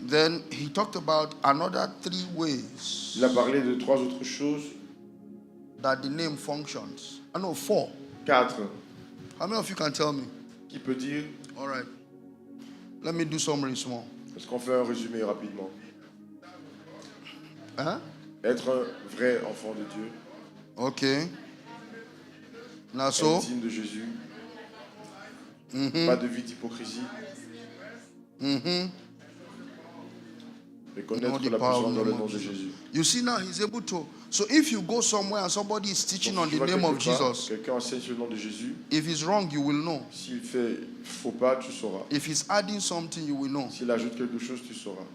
Then he talked about another 3 ways Il a parlé de 3 autres choses. that the name functions. I know 4. 4. How many of you can tell me? Qui peut dire? All right. Let me do summary small. Est-ce qu'on fait un résumé rapidement? Huh? Être un vrai enfant de Dieu. Okay. Now so. Intime de Jésus. Pas de vie d'hypocrisie. Et connaître la puissance dans le nom de Jésus. You see now he's able to. So if you go somewhere and somebody is teaching on the name of Jesus, quelqu'un enseigne sur le nom de Jésus. If he's wrong, you will know. S'il fait faux pas, tu sauras. If he's adding something, you will know. S'il ajoute quelque chose, tu sauras.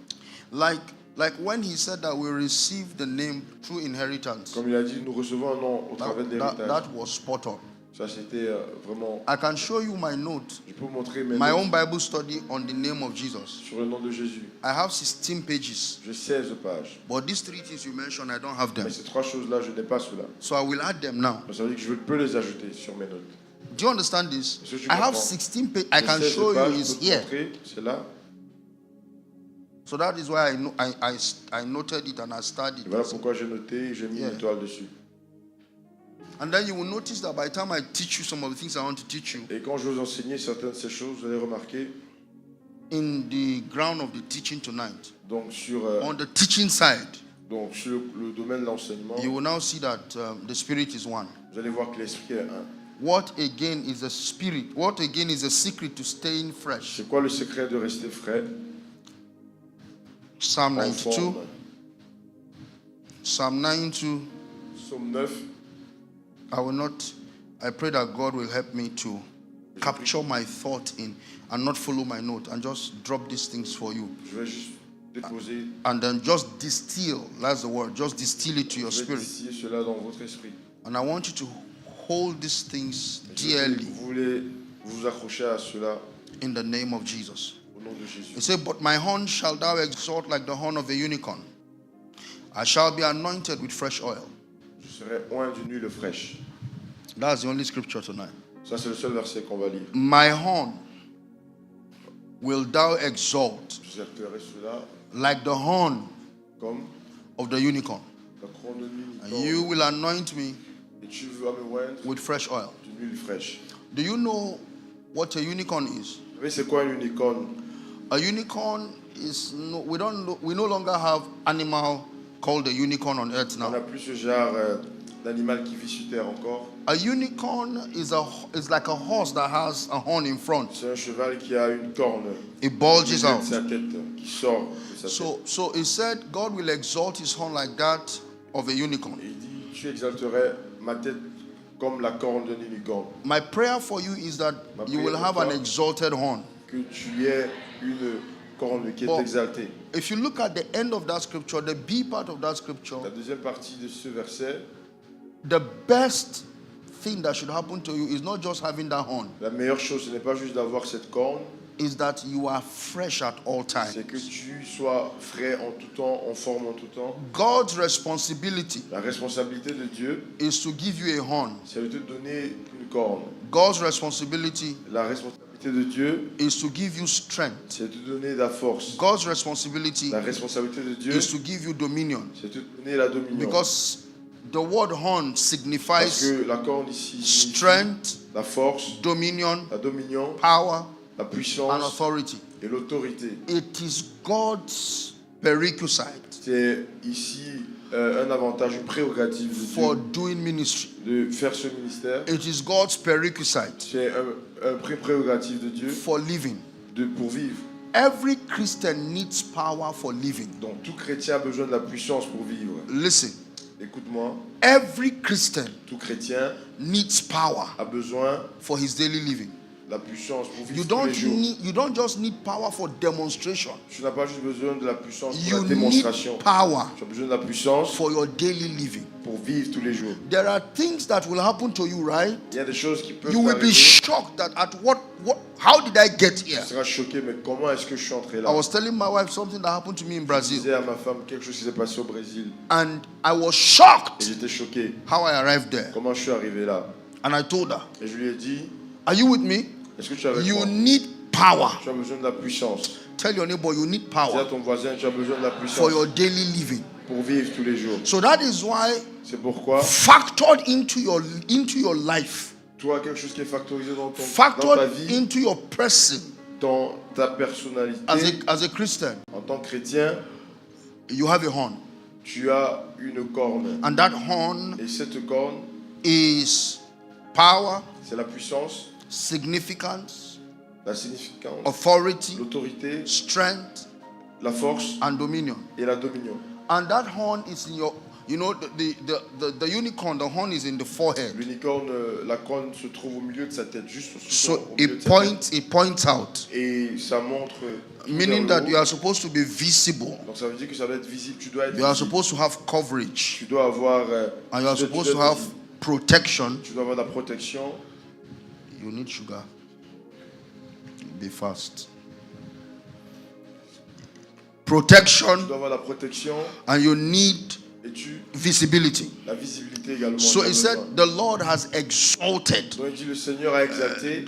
Like when he said that we receive the name through inheritance. Comme il a dit, nous recevons un nom au travers de l'héritage. That was spot on. Ça c'était vraiment. I can show you my note. Je peux montrer my own Bible study on the name of Jesus. Sur le nom de Jésus. I have 16 pages. J'ai 16 pages. But these 3 things you mentioned, I don't have them. Mais ces 3 choses-là, je n'ai pas cela. So I will add them now. Ça veut dire que je peux les ajouter sur mes notes. Do you understand this? I have 16 pages. I can show you is here. C'est là. So that is why I noted it and I studied. Voilà pourquoi j'ai noté et j'ai mis une étoile dessus. And then you will notice that by the time I teach you some of the things I want to teach you, et quand je vous enseigne certaines de ces choses, vous allez remarquer, in the ground of the teaching tonight, donc sur on the teaching side, donc sur le domaine de l'enseignement, you will now see that the Spirit is one. Vous allez voir que l'esprit est un. What again is the Spirit? What again is the secret to staying fresh? C'est quoi le secret de rester frais? Psalm 92. Psalm 92. Psalm 9. I pray that God will help me to capture my thought in and not follow my note and just drop these things for you. Je vais juste déposer. And then just distill, that's the word, just distill it to your spirit. Distiller cela dans votre esprit. And I want you to hold these things dearly. Vous voulez vous accrocher à cela. In the name of Jesus. Au nom de Jésus. He said, but my horn shall thou exalt like the horn of a unicorn. I shall be anointed with fresh oil. Je serai oint d'une huile fraîche. That's the only scripture tonight. Ça c'est le seul verset qu'on va lire. My horn will thou exalt like the horn comme of the unicorn. La couronne de l'unicorn. And you will anoint me Et tu vas me oindre with fresh oil. d'une huile fraîche. Do you know what a unicorn is? Vous savez c'est quoi un unicorn? A unicorn is we no longer have animal called a unicorn on earth now. On n'a plus ce genre d'animal qui vit sur terre encore. A unicorn is like a horse that has a horn in front. C'est un cheval qui a une corne. It bulges out. Sa tête, qui sort de sa tête. So it said God will exalt his horn like that of a unicorn. Et il dit, tu exalterais ma tête comme la corne d'un unicorn. My prayer for you is that you will have an exalted horn. Que tu aies une corne qui est exaltée. If you look at the end of that scripture, the B part of that scripture, la deuxième partie de ce verset, the best thing that should happen to you is not just having that horn. La meilleure chose, ce n'est pas juste d'avoir cette corne. Is that you are fresh at all times. C'est que tu sois frais en tout temps, en forme en tout temps. God's responsibility. La responsabilité de Dieu. Is to give you a horn. C'est de te donner une corne. God's responsibility. La responsabilité de Dieu. Is to give you strength. C'est de te donner la force. God's responsibility. La responsabilité de Dieu. Is to give you dominion. C'est de te donner la dominion. Because the word horn signifies parce que la corne ici strength, la force, dominion, la dominion, power, la puissance and authority. Et l'autorité. It is God's prerequisite. C'est ici un avantage, une prérogative de Dieu. For doing ministry. De faire ce ministère. It is God's prerequisite. C'est un prérogative de Dieu. For living. Pour vivre. Every Christian needs power for living. Donc tout chrétien a besoin de la puissance pour vivre. Listen. Écoute-moi. Every Christian tout chrétien needs power a besoin for his daily living. La puissance pour vivre tous les jours. You don't just need power for demonstration. Tu n'as pas juste besoin de la puissance pour you la démonstration. Need power tu as besoin de la puissance for your daily living. Pour vivre tous les jours. There are things that will happen to you, right? Il y a des choses qui peuvent You will be shocked that how did I get here? Tu seras choqué, mais comment est-ce que je suis entré là? I was telling my wife something that happened to me in Brazil. Je disais à ma femme quelque chose qui s'est passé au Brésil. And I was shocked. Et j'étais choqué. How I arrived there. Comment je suis arrivé là? And I told her. Et je lui ai dit. Are you with me? Est-ce que tu es avec you moi? need power. Tu as besoin de la puissance. Tell your neighbor you need Dis à power ton voisin, tu as besoin de la for puissance your daily living. pour vivre tous les jours. So that is why C'est pourquoi, factored into your life, toi, quelque chose qui est factorisé dans ta factored vie, into your person dans ta personnalité, as a Christian, en tant que chrétien, you have a horn. tu as une corne. And that horn Et cette corne, is power, c'est la puissance, significance, la significance, authority, l'autorité, strength, la force and dominion. et la dominion. And that horn is in your, the unicorn, the horn is in the forehead. L'unicorne, la corne se trouve au milieu de sa tête, juste So au milieu de it sa tête. points out, Et ça montre tout meaning vers that le you haut. are supposed to be visible. Donc ça veut dire que ça doit être visible. Tu dois être You are visible. supposed to have coverage. Tu dois avoir, And you are tu dois supposed être to have visible. protection. Tu dois avoir de la protection. You need sugar. Be fast. Tu Protection, dois avoir la protection and you need et visibility. la visibilité également. So Tu as he besoin. said, the Lord has exalted. Donc il dit le Seigneur a exalté.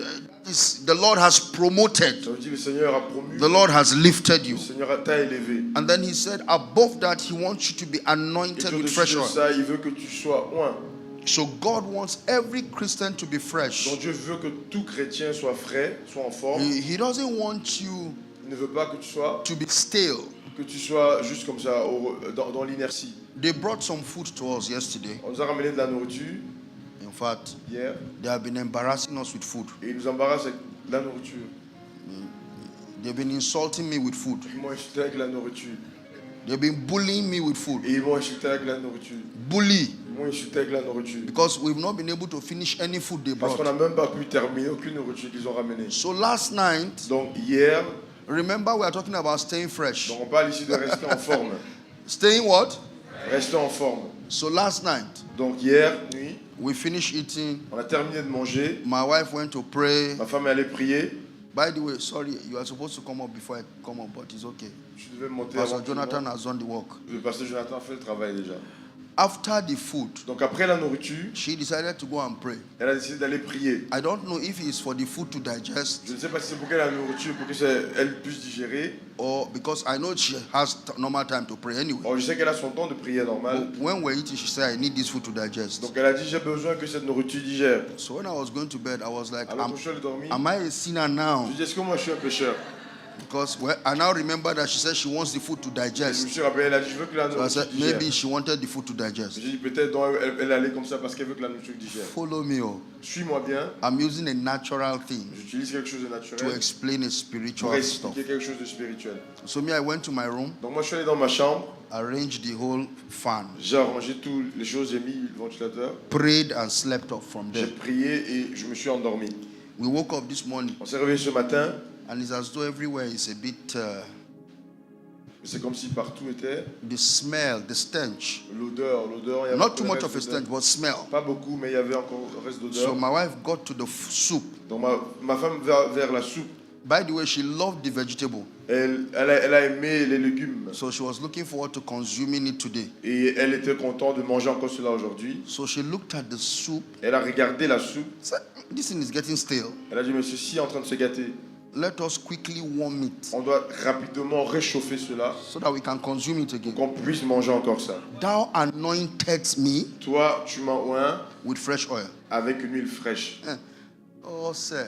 The Lord has promoted. Ça veut dire le Seigneur a promu. The Lord has lifted you. Le Seigneur t'a élevé. And then he said, above that, he wants you to be Et anointed with au-dessus fresh de oil. ça, il veut que tu sois oint. So God wants every Christian to be fresh. Donc Dieu veut que tout chrétien soit frais, soit en forme. He doesn't want you Il ne veut pas que tu sois stale. juste comme ça dans l'inertie. They brought some food to us yesterday. On nous a ramené de la nourriture In fact, hier they have been embarrassing us with food. et ils nous embarrassent avec la nourriture. They've been insulting me with food. Ils m'ont insulté avec la nourriture. They've been bullying me with food. Et ils m'ont insulté avec la nourriture. Bully. Ils m'ont insulté avec la nourriture. Because we've not been able to finish any food they Parce qu'on brought. n'a même pas pu terminer aucune nourriture qu'ils ont ramenée. So last night, Donc hier, remember we are talking about staying fresh. donc on parle ici de rester en forme. Staying what? Rester en forme. So last night, Donc hier nuit, we finished eating. on a terminé de manger. My wife went to pray. Ma femme est allée prier. By the way, sorry, you are supposed to come up before I come up, but it's okay. Je devais monter Pastor avant tout le Jonathan monde. has done the work. Le pasteur Jonathan a fait le travail déjà. After the food, Donc après la nourriture, she decided to go and pray. elle a décidé d'aller prier. I don't know if it's for the food to digest Je ne sais pas si c'est pour qu'elle a la nourriture, pour qu'elle puisse digérer. or because I know she has normal time to pray anyway. Or, je sais qu'elle a son temps de prière normal. But when we're eating, she said, I need this food to digest. Donc elle a dit, j'ai besoin que cette nourriture digère. So when I was going to bed, I was like, Alors quand je suis allé dormir, am I a sinner now? je dis, est-ce que moi je suis un pécheur? Because I now remember that she said she wants the food to Et je me digest. suis rappelé, elle a dit, je veux que la So I nourriture said, digère. maybe she wanted the food to digest. J'ai dit, peut-être donc, elle allait comme ça parce qu'elle veut que la nourriture digère. Follow me. Oh. Suis-moi bien. I'm using a natural thing J'utilise quelque chose de to naturel explain a pour spiritual stuff. expliquer quelque chose de spirituel. So me, I went to my room, Donc moi je suis allé dans ma chambre, arranged the whole fan, j'ai arrangé toutes les choses, j'ai mis le ventilateur, prayed and slept off from j'ai there. prié et je me suis endormi. We woke up this morning On s'est réveillé ce matin, and it's as though everywhere is a bit, c'est comme si partout était the smell, the stench. l'odeur, il y avait Not too un much reste of a d'odeur. stench, but smell. Pas beaucoup, mais il y avait encore un reste So d'odeur. my wife got to the soup. Donc ma femme va vers la soupe. By the way, she loved the vegetable. Elle a aimé les légumes So she was looking forward to consuming it today. et elle était contente de manger encore cela aujourd'hui. So she looked at the soup. Elle a regardé la soupe. Said, this thing is getting stale. Elle a dit, mais ceci est en train de se gâter. Let us quickly warm it On doit rapidement réchauffer cela so that we can consume it pour again. qu'on puisse manger encore ça. Thou anointed me Toi, tu m'as oint with fresh oil. avec une huile fraîche. Oh, sir.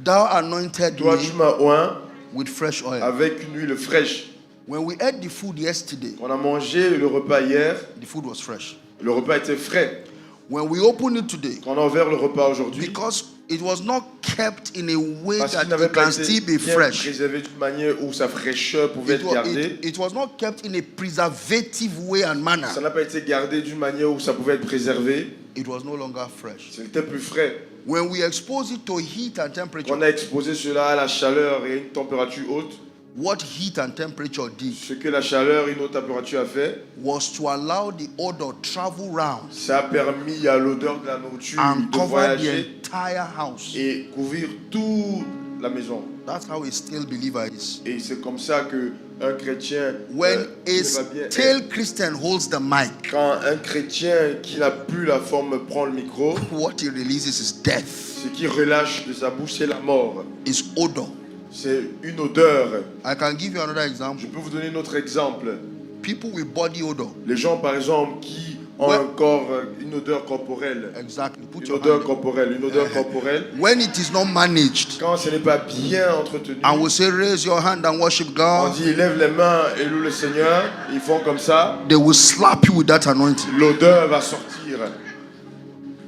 Thou anointed Toi, me tu m'as oint with fresh oil. avec une huile fraîche. When we ate the food yesterday, On a mangé le repas hier, the food was fresh. le repas était frais. When we opened it today, Quand on a ouvert le repas aujourd'hui, because it was not kept in a way parce that qu'il n'avait it pas can été still be bien fresh. préservé d'une manière où sa fraîcheur pouvait It être was, gardée. it was not kept in a preservative way and manner. Ça n'a pas été gardé d'une manière où ça pouvait être préservé. It was no longer fresh. C'était plus frais. When we expose it to heat and Quand temperature, on a exposé cela à la chaleur et à une température haute, what heat and temperature did ce que la chaleur et une haute température a fait, was to allow the odor travel round ça a permis à l'odeur de la nourriture and de cover the voyager entire house. et couvrir toute la maison. That's how a still believer is. Et c'est comme ça que un chrétien When qui a va bien still Christian holds the mic, quand un chrétien qui n'a plus la forme prend le micro, what he releases is death, ce qui relâche de sa bouche c'est la mort, is odor. C'est une odeur. I can give you another Je example. peux vous donner un autre exemple. People with body odor. Les gens, par exemple, qui ont Ouais. un corps, une odeur corporelle. Exactly. Put Une your odeur hand. corporelle. Une odeur corporelle. When it is not managed, Quand ce n'est pas bien entretenu, and we say raise your hand and worship on God, dit lève les mains et loue le Seigneur. Ils font comme ça. they will slap you with that anointing. L'odeur va sortir.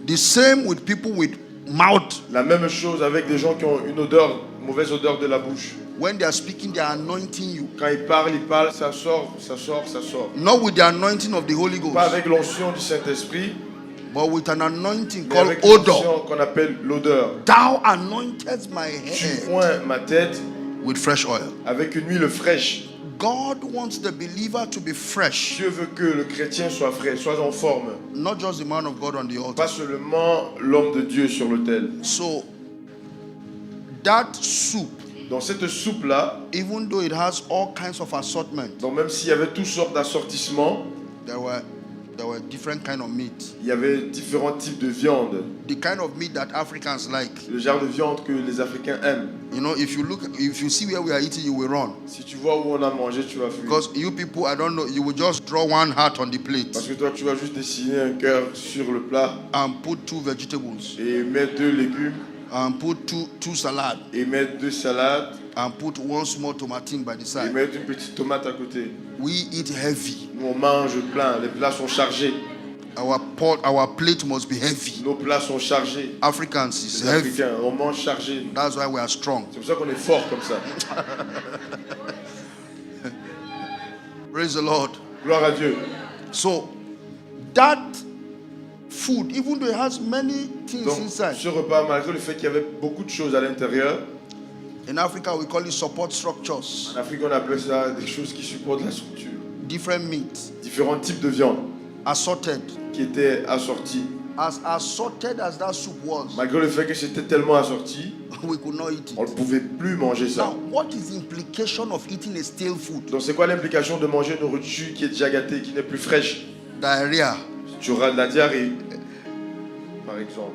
The same with people with mouth. La même chose avec des gens qui ont une odeur, mauvaise odeur de la bouche. When they are speaking, they are anointing you. Quand ils parlent, ça sort, ça sort, ça sort. Not with the anointing of the Holy Pas Ghost, avec l'onction du Saint-Esprit, but with an anointing mais called avec odor. l'onction qu'on appelle l'odeur. Thou anointed my Tu head oins ma tête with fresh oil. avec une huile fraîche. God wants the believer to be fresh, Dieu veut que le chrétien soit frais, soit en forme. not just the man of God on the altar. Pas seulement l'homme de Dieu sur l'autel. So, that soup, Dans cette soupe-là, even though it has all kinds of assortment, donc même s'il y avait toutes sortes d'assortissements, there were different kind of meat. il y avait différents types de viande. The kind of meat that Africans like. Le genre de viande que les Africains aiment. You know, if you see where we are eating, you will run. Si tu vois où on a mangé, tu vas fuir. Because you people, I don't know, you will just draw one heart on the plate Parce que toi, tu vas juste dessiner un cœur sur le plat and put 2 vegetables et mettre 2 légumes and put two salad et mettre 2 salades and put 1 small tomatin by the et side. mettre une petite tomate à côté. We eat heavy. Nous, on mange plein. Les plats sont chargés. Our plate must be heavy. Nos plats sont chargés. Africans is Les heavy. Africains, on mange chargé. That's why we are strong. C'est pour ça qu'on est fort comme ça. Praise the Lord. Gloire à Dieu. So that food, even though it has many things Donc, inside, ce repas, malgré le fait qu'il y avait beaucoup de choses à l'intérieur, in Africa we call it support structures, en Afrique, on appelle ça des choses qui supportent la structure. different meats, Différents types de viande assorted. qui étaient assortis. As assorted as that soup was, Malgré le fait que c'était tellement assorti, we could not eat on it. ne pouvait plus manger ça. Now, what is the implication of eating a stale food? Donc c'est quoi l'implication de manger une nourriture qui est déjà gâtée, qui n'est plus fraîche? Diarrhea, Tu auras de la diarrhée, par exemple.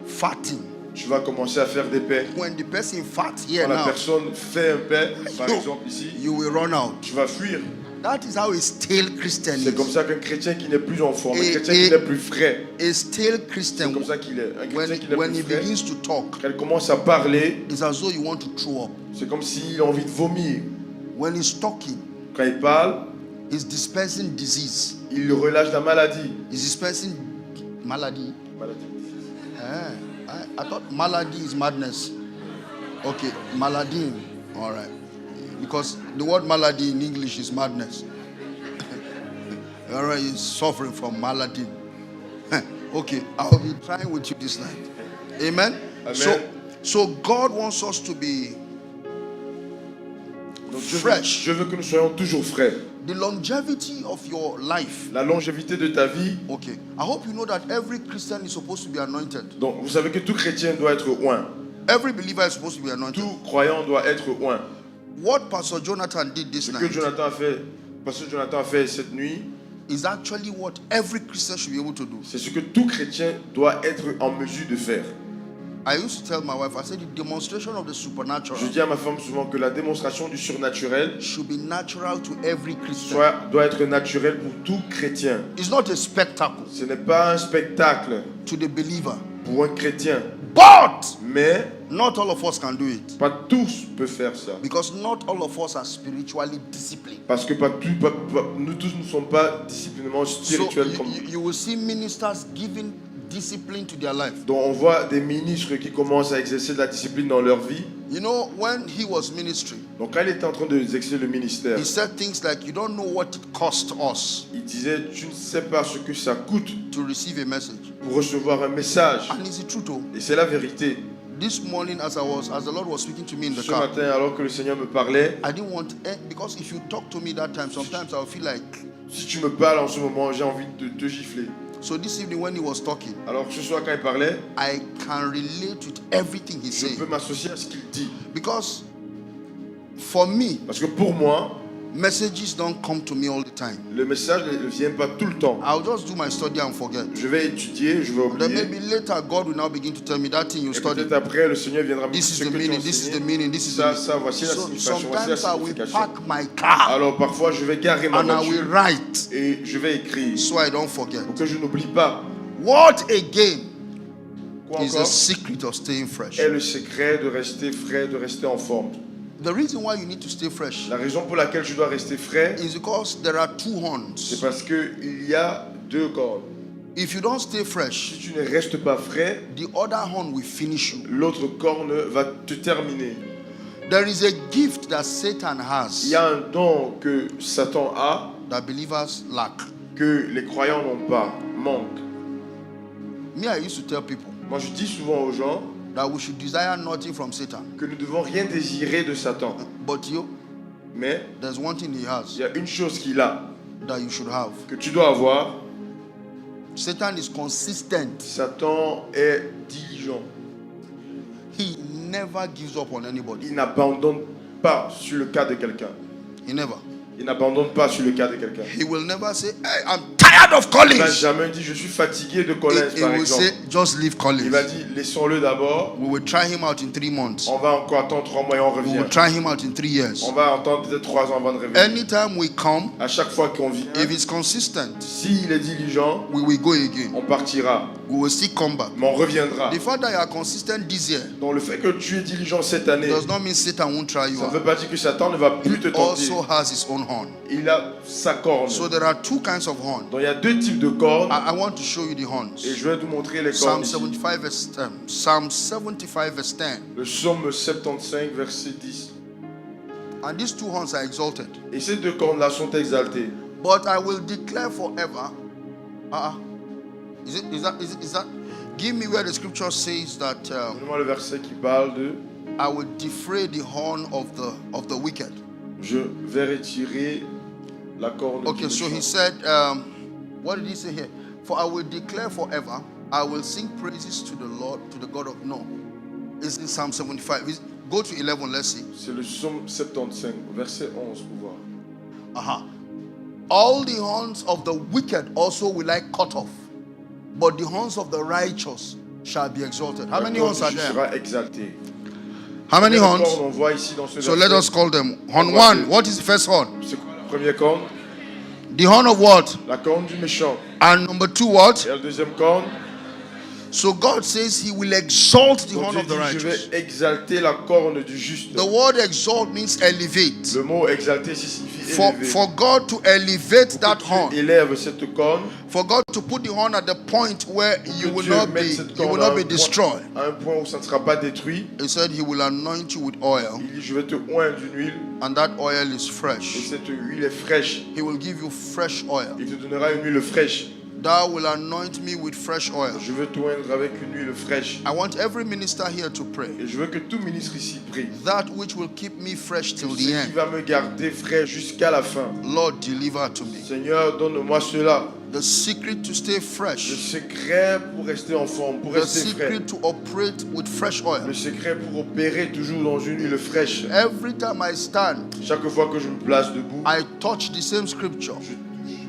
farting. Tu vas commencer à faire des paix. When the person farts here Quand la now, personne fait un paix, par exemple ici, you will run out. tu vas fuir. That is how a stale Christian C'est comme is. ça qu'un chrétien qui n'est plus en forme, un Et- chrétien et- qui n'est plus frais, A stale c'est Christian, comme ça qu'il est. Un chrétien when, qui n'est when plus he frais, begins to talk, quand il commence à parler, it's as though you want to throw up. c'est comme s'il a envie de vomir. When he's talking, Quand il parle, he's dispensing disease. il relâche la maladie. He's dispensing malady. Maladie. I thought malady is madness. Okay, malady. All right. Because the word malady in English is madness. All right, he's suffering from malady. Okay, I'll be trying with you this night. Amen. Amen. So God wants us to be Donc fresh. je veux que nous soyons toujours frais. The longevity of your life. La longévité de ta vie. Okay, I hope you know that every Christian is supposed to be anointed. Donc vous savez que tout chrétien doit être oint. Every believer is supposed to be anointed. Tout croyant doit être oint. What Pastor Jonathan did this Ce que night Pasteur Jonathan a fait cette nuit, is actually what every Christian should be able to do. c'est ce que tout chrétien doit être en mesure de faire. I used to tell my wife, I said the demonstration of the supernatural Je dis à ma femme souvent que la démonstration du surnaturel should be natural to every Christian. doit être naturelle pour tout chrétien. It's not a spectacle Ce n'est pas un spectacle to the believer. pour un chrétien, But mais not all of us can do it. pas tous peuvent faire ça. Because not all of us are spiritually disciplined. Parce que nous tous ne sommes pas disciplinément So spirituels comme you will see ministers giving discipline to their life. Donc on voit des ministres qui commencent à exercer de la discipline dans leur vie. You know, when he was ministering, Donc quand il était en train d'exercer le ministère, he said things like, you don't know what it cost us il disait, tu ne sais pas ce que ça coûte to receive a message. pour recevoir un message. And it's the truth, oh. Et c'est la vérité. This morning, as the Lord was speaking to me in the Ce car, matin, alors que le Seigneur me parlait, I didn't want, because if you talk to me that time, sometimes I'll feel like. si tu me parles en ce moment, j'ai envie de te gifler. So this evening, when he was talking, Alors ce soir, quand il parlait, I can relate with everything he je peux said. m'associer à ce qu'il dit. Because for me, Parce que pour moi, Messages don't come to me all the time. Le message ne vient pas tout le temps. I'll just do my study and forget. Je vais étudier, je vais Then oublier. maybe later God will now begin to tell me that thing you Et studied. peut-être après, le Seigneur viendra me dire This is ce the que tu as meaning, this is the enseigné. meaning, this is the meaning. Ça, voici la So signification, voici la sometimes I will signification. park my car Alors parfois, je vais garer ma and I will voiture write et je vais écrire so I don't forget. pour que je n'oublie pas. What again Quoi is the encore secret of staying fresh? est le secret de rester frais, de rester en forme. The reason why you need to stay fresh La raison pour laquelle je dois rester frais, is because there are two c'est horns. parce qu'il y a deux cordes. If you don't stay fresh, Si tu ne restes pas frais, the other horn will finish you. l'autre corne va te terminer. There is a gift that Satan Il has y a un don que Satan a, that believers lack. que les croyants n'ont pas, manquent. Me, I used to tell people Moi, je dis souvent aux gens that we should desire nothing from Satan. que nous ne devons rien désirer de Satan. But you, Mais there's one thing he il has y a une chose qu'il a, that you should have. que tu dois avoir. Satan is consistent. Satan est diligent. He never gives up on anybody. Il n'abandonne pas sur le cas de quelqu'un. He never. Il n'abandonne pas sur le cas de quelqu'un. He will never say, hey, I'm tired of Il Collins. n'a jamais dit je suis fatigué de He, Collins he par will exemple. say, just leave Il Collins. va dire laissons-le d'abord. We will try him out in 3 months. On va encore attendre 3 mois et on We revient. will try him out in 3 years. On va attendre peut-être 3 ans avant de revenir. Anytime we come, À chaque fois qu'on vient, if it's consistent, s'il est diligent, we will go again. on partira. We will still come back. Mais on reviendra. The fact that you are consistent this year Donc le fait que tu es diligent cette année, does not mean Satan won't try you ça ne veut out. pas dire que Satan ne va plus te He tenter. also has his own horn. Il a sa corne. So there are 2 kinds of horn. Donc il y a 2 types de cornes. I want to show you the Et horns. je vais te montrer les Psalm cornes ici. 75 verse 10. Psalm 75 verse 10. Le psaume 75, verset 10. And these 2 horns are exalted. Et ces 2 cornes-là sont exaltées. But I will declare forever. Is that? Give me where the scripture says that Donne-moi le verset qui parle de I will defray the horn of the wicked. je vais retirer la corne Okay, du so he méchant. said, what did he say here? For I will declare forever, I will sing praises to the Lord, to the God of no. It's in Psalm 75. Go to 11, let's see. C'est le psaume 75, verset 11 pour voir. All the horns of the wicked also will I cut off, but the horns of the righteous shall be exalted. How many La horns are corne there? sera exaltée. How many Les horns? cornes, on voit ici dans ce So verset. let us call them. Horn 1, what is the first horn? C'est quoi la première corne? The horn of what? La corne du méchant. And number 2, what? Et la deuxième corne, So God says he will exalt the donc horn Dieu of the dit, je righteous. vais exalter la corne du juste. The word exalt means elevate. Le mot exalter ici signifie élever. For God to elevate that Tu horn, élèves cette corne, for God to put the horn at the point where you que will Dieu not mette be, cette you corne will à not un be point- destroyed. à un point où ça ne sera pas détruit. He said he will anoint you with oil, Il dit je vais te oindre d'une huile and that oil is et fresh. cette huile est fraîche. He will give you fresh oil. Il te donnera une huile fraîche. Thou will anoint me with fresh oil. Je veux te oindre avec une huile fraîche. I want every minister here to pray. Et je veux que tout ministre ici prie. That which will keep me fresh till Ce the qui end. va me garder frais jusqu'à la fin. Lord, deliver to me. Seigneur, donne-moi cela. The secret to stay Le fresh. secret pour rester en forme, pour The rester frais. secret to operate with fresh Le oil. secret pour opérer toujours dans une huile fraîche. Every time I stand, Chaque fois que je me place debout, I touch the same scripture. je touche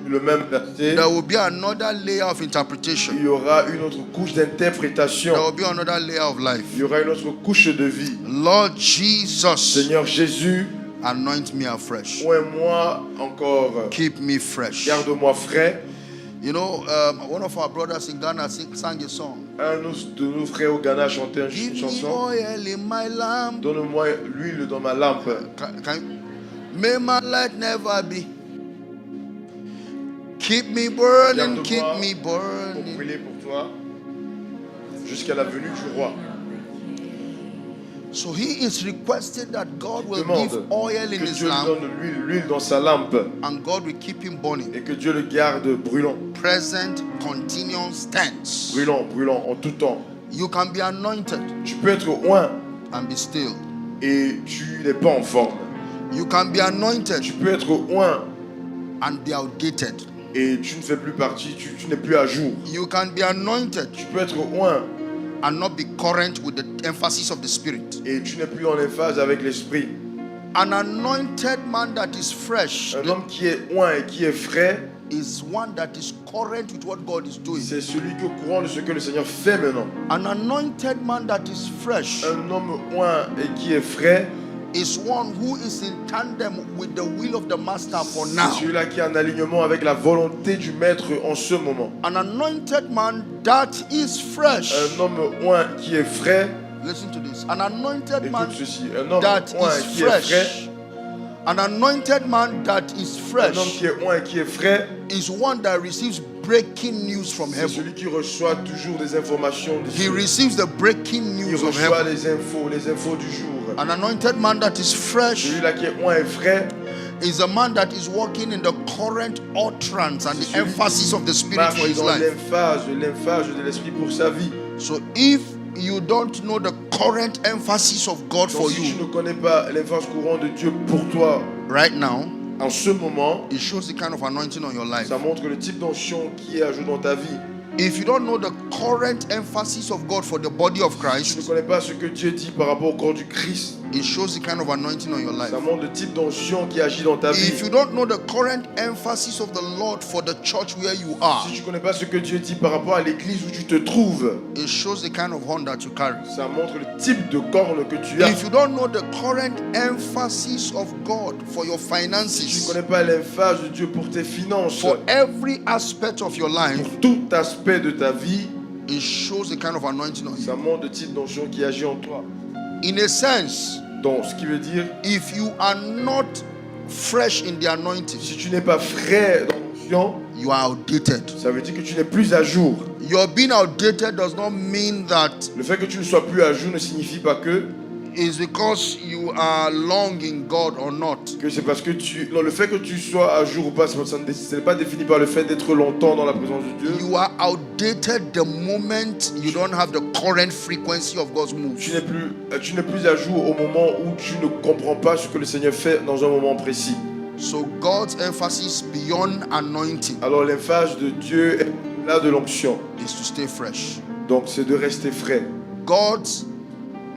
le même verset. There will be another layer of Il interpretation. y aura une autre couche d'interprétation. There will be another layer of life. Il y aura une autre couche de vie. Lord Jesus, Seigneur Jésus, anoint me afresh. oins-moi encore. Keep me fresh. Garde-moi frais. You know, one of our brothers in Ghana sang a song. Un de nos frères au Ghana chantait une Give me chanson. oil in my lamp. Donne-moi l'huile dans ma lampe. May my light never be. Keep me burning, keep Garde-moi me pour burning. brûler pour toi jusqu'à la venue du roi. So he is requesting that God will Demande give oil in que his Dieu lui lamp donne l'huile dans sa lampe and God will keep him burning. et que Dieu le garde brûlant, Present, continuous tense. brûlant en tout temps. You can be anointed Tu peux être oint and be still. et tu n'es pas en forme. You can be anointed Tu peux être oint and be outdated. et tu ne fais plus partie, tu n'es plus à jour. You can be anointed Tu peux être oint and not be current with the emphasis of the Spirit. et tu n'es plus en emphase avec l'esprit. An anointed man that is fresh Un homme qui est oint et qui est frais, is one that is current with what God is doing. c'est celui qui est au courant de ce que le Seigneur fait maintenant. An anointed man that is fresh Un homme oint et qui est frais, is one who is in tandem with the will of the master for c'est now. celui-là qui est en alignement avec la volonté du maître en ce moment. An anointed man that is fresh. Un homme oint qui est frais, Listen to this. An anointed man écoute ceci, un homme that oint is qui est frais, fresh. An anointed man that is un fresh homme qui est oint et qui est frais, is one that receives breaking news from c'est heaven. celui qui reçoit toujours des informations du He ciel. receives the breaking Il news of reçoit heaven. les infos du jour. An anointed man that is fresh Celui-là qui est oint et frais, is a man that is walking in the current utterance and the celui emphasis of the Spirit marche for his dans life. l'emphase de l'esprit pour sa vie. So if you don't know the current emphasis of God Donc for si tu you ne connais pas l'emphase courante de Dieu pour toi, right now, en ce moment, it shows the kind of anointing on your life. ça montre le type d'onction qui est à jour dans ta vie. If you don't know the current emphasis of God for the body of Si tu ne Christ, connais pas ce que Dieu dit par rapport au corps du Christ, it shows the kind of anointing on your life. ça montre le type d'onction qui agit dans ta vie. If you don't know the current emphasis of the Lord for the church where you are, Si tu ne connais pas ce que Dieu dit par rapport à l'église où tu te trouves, it shows the kind of horn that you carry. ça montre le type de corne que tu as. If you don't know the current emphasis of God for your Si tu ne finances, connais pas l'emphase de Dieu pour tes finances, for every aspect of your life, pour tout aspect de ta vie, it shows the kind of anointing on you. ça montre le type d'onction qui agit en toi. In a sense, Donc, ce qui veut dire, if you are not fresh in the anointing, si tu n'es pas frais dans l'onction, you are outdated. ça veut dire que tu n'es plus à jour. Your being outdated does not mean that Le fait que tu ne sois plus à jour ne signifie pas it's because you are long in God or not. que c'est parce que tu... Non, le fait que tu sois à jour ou pas, ce n'est pas défini par le fait d'être longtemps dans la présence de Dieu. You are outdated the moment you don't have the current frequency of God's move. Tu n'es plus à jour au moment où tu ne comprends pas ce que le Seigneur fait dans un moment précis. So God's emphasis beyond anointing Alors l'emphase de Dieu est là de l'onction. is to stay fresh. Donc c'est de rester frais. God's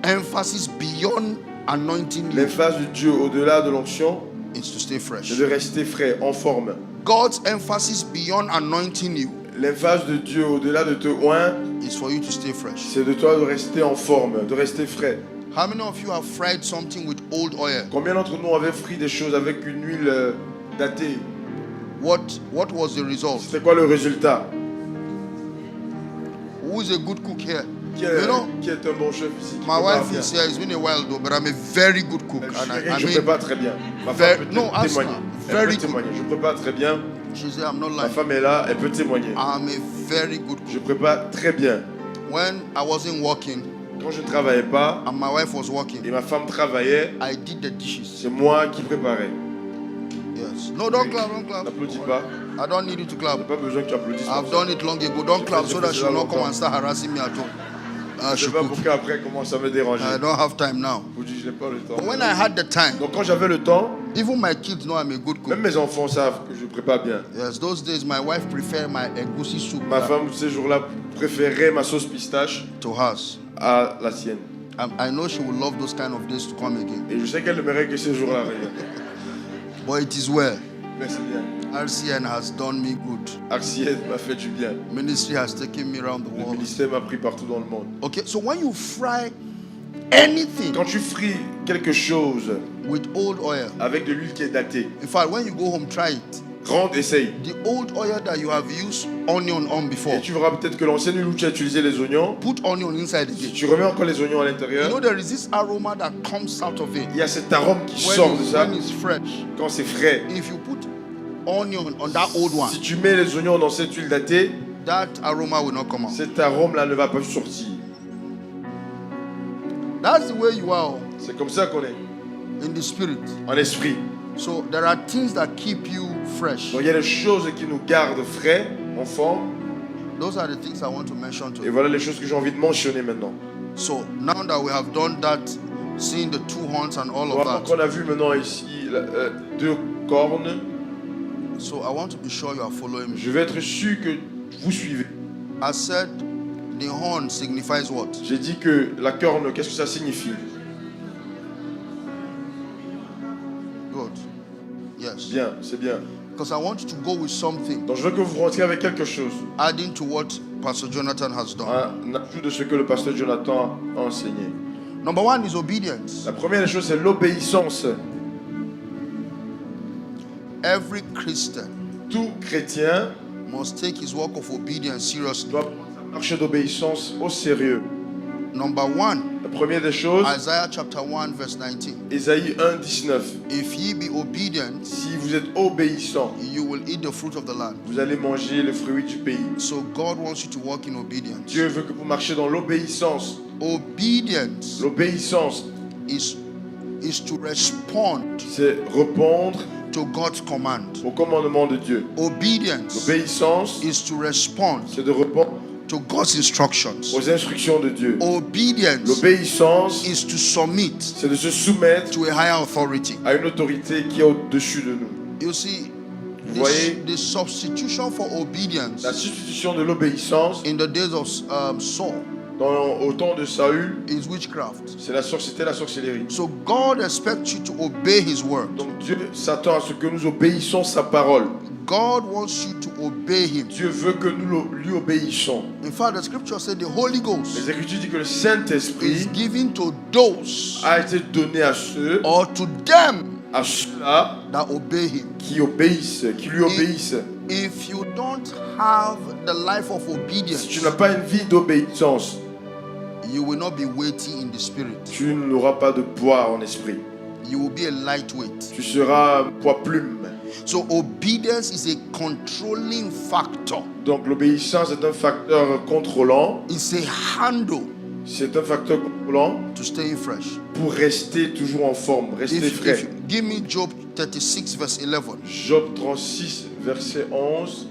emphasis beyond anointing you L'emphase de Dieu au-delà de l'onction, is to stay fresh. c'est de rester frais, en forme. God's emphasis beyond anointing you L'emphase de Dieu au-delà de te oint, is for you to stay fresh. c'est de toi de rester en forme, de rester frais. How many of you have fried something with old oil? Combien d'entre nous avaient frit des choses avec une huile datée? What was the result? C'était quoi le résultat? Who is a good cook here? Qui You know, est un bon chef ici? Qui my prépare wife bien? is here. It's been a while though, but I'm a very good cook. Je suis And quelqu'un I que je mean, prépare très bien. Ma very- femme peut no, ask témoigner. her. Elle Very peut good. témoigner. Je prépare très bien. she said, I'm not Ma lying. femme est là, elle peut témoigner. I'm a very good cook. Je prépare très bien. When I wasn't working Quand je ne travaillais pas and my wife was et working, ma femme travaillait, I did the dishes. c'est moi qui préparais. Yes. No, don't clap, don't clap. N'applaudis pas. I don't need you to Il clap. n'y a pas besoin que tu applaudisses. I've pour ça. done it long ago. Don't clap so that fait she ça will not come longtemps. and start harassing me at home. Je ne She sais pas cook. pourquoi après elle commence à me déranger. I don't have time now. Vous dites, je n'ai pas le temps. But when I had the time, Donc quand j'avais le temps, even my kids know I'm a good cook. même mes enfants savent que je prépare bien. Yes, those days my wife preferred my egusi soup Ma femme, ces jours-là, préférait ma sauce pistache to hers. à la sienne. I know she will love those kind of days to come again. Et je sais qu'elle aimerait que ces jours-là arrivent. But it is well. Mais c'est bien. RCN has done me good. Arciette m'a fait du bien. Ministry has taken me around the Le world. ministère m'a pris partout dans le monde. Okay, so when you fry anything Quand tu frites quelque chose with old oil, avec de l'huile qui est datée, in fact, when you go home, try it. rentre, essaye. The old oil that you have used onion on before, Et tu verras peut-être que l'ancienne huile où tu as utilisé les oignons, put onion inside again. tu remets encore les oignons à You l'intérieur. know there is this aroma that comes out of it Il y a cet arôme qui sort de ça when it's fresh. quand c'est frais. If you put onion on that old one, Si tu mets les oignons dans cette huile datée, that aroma will not come out. cet arôme-là ne va pas sortir. That's the way you are C'est comme ça qu'on est, in the spirit. en esprit. So there are things that keep you fresh. Donc il y a des choses qui nous gardent frais, en forme. Those are the things I want to mention to Et you. voilà les choses que j'ai envie de mentionner maintenant. So now that we have done that, seeing the two horns and all of Voilà, that, qu'on a vu maintenant ici deux cornes, so I want to be sure you are following me. je vais être sûr que vous suivez. I said the horn signifies what? J'ai dit que la corne, qu'est-ce que ça signifie? Yes. Bien, c'est bien. Because I want you to go with something, Donc je veux que vous rentriez avec quelque chose. adding to what Pastor Jonathan has done. Un ajout de ce que le pasteur Jonathan a enseigné. Number one is obedience. La première des choses, c'est l'obéissance. Every Christian Tout chrétien must take his work of obedience seriously. doit prendre sa marche d'obéissance au sérieux. Number one, La première des choses, Isaiah chapter 1 verse 19. Ésaïe 1, 19. If ye be obedient, Si vous êtes obéissant, you will eat the fruit of the land. vous allez manger le fruit du pays. So God wants you to walk in obedience. Dieu veut que vous marchiez dans l'obéissance. Obedience L'obéissance, is to respond c'est répondre to God's command. au commandement de Dieu. Obedience L'obéissance, is to respond c'est de répondre to God's instructions. aux instructions de Dieu. Obedience L'obéissance, is to submit c'est de se soumettre to a higher authority. à une autorité qui est au-dessus de nous. You see, Vous voyez, the substitution for obedience la substitution de l'obéissance in the days of Saul au temps de Saül, is witchcraft. c'était la sorcellerie. So God expects you to obey His word. Donc Dieu s'attend à ce que nous obéissons sa parole. God wants you to obey Him. Dieu veut que nous lui obéissons. In fact, the scripture said the Holy Ghost Les Écritures disent que le is Saint-Esprit given to those a été donné à ceux, or to them à ceux-là that obey Him. qui obéissent, qui lui obéissent. If you don't have the life of Si obedience, tu n'as pas une vie d'obéissance, you will not be weighty in the spirit. tu n'auras pas de poids en esprit. You will be a lightweight. Tu seras poids plume. So obedience is a controlling factor. Donc l'obéissance est un facteur contrôlant. It's a handle C'est un facteur contrôlant to staying fresh. pour rester toujours en forme, rester If frais. give me Job 36 verse 11. Job 36, verset 11.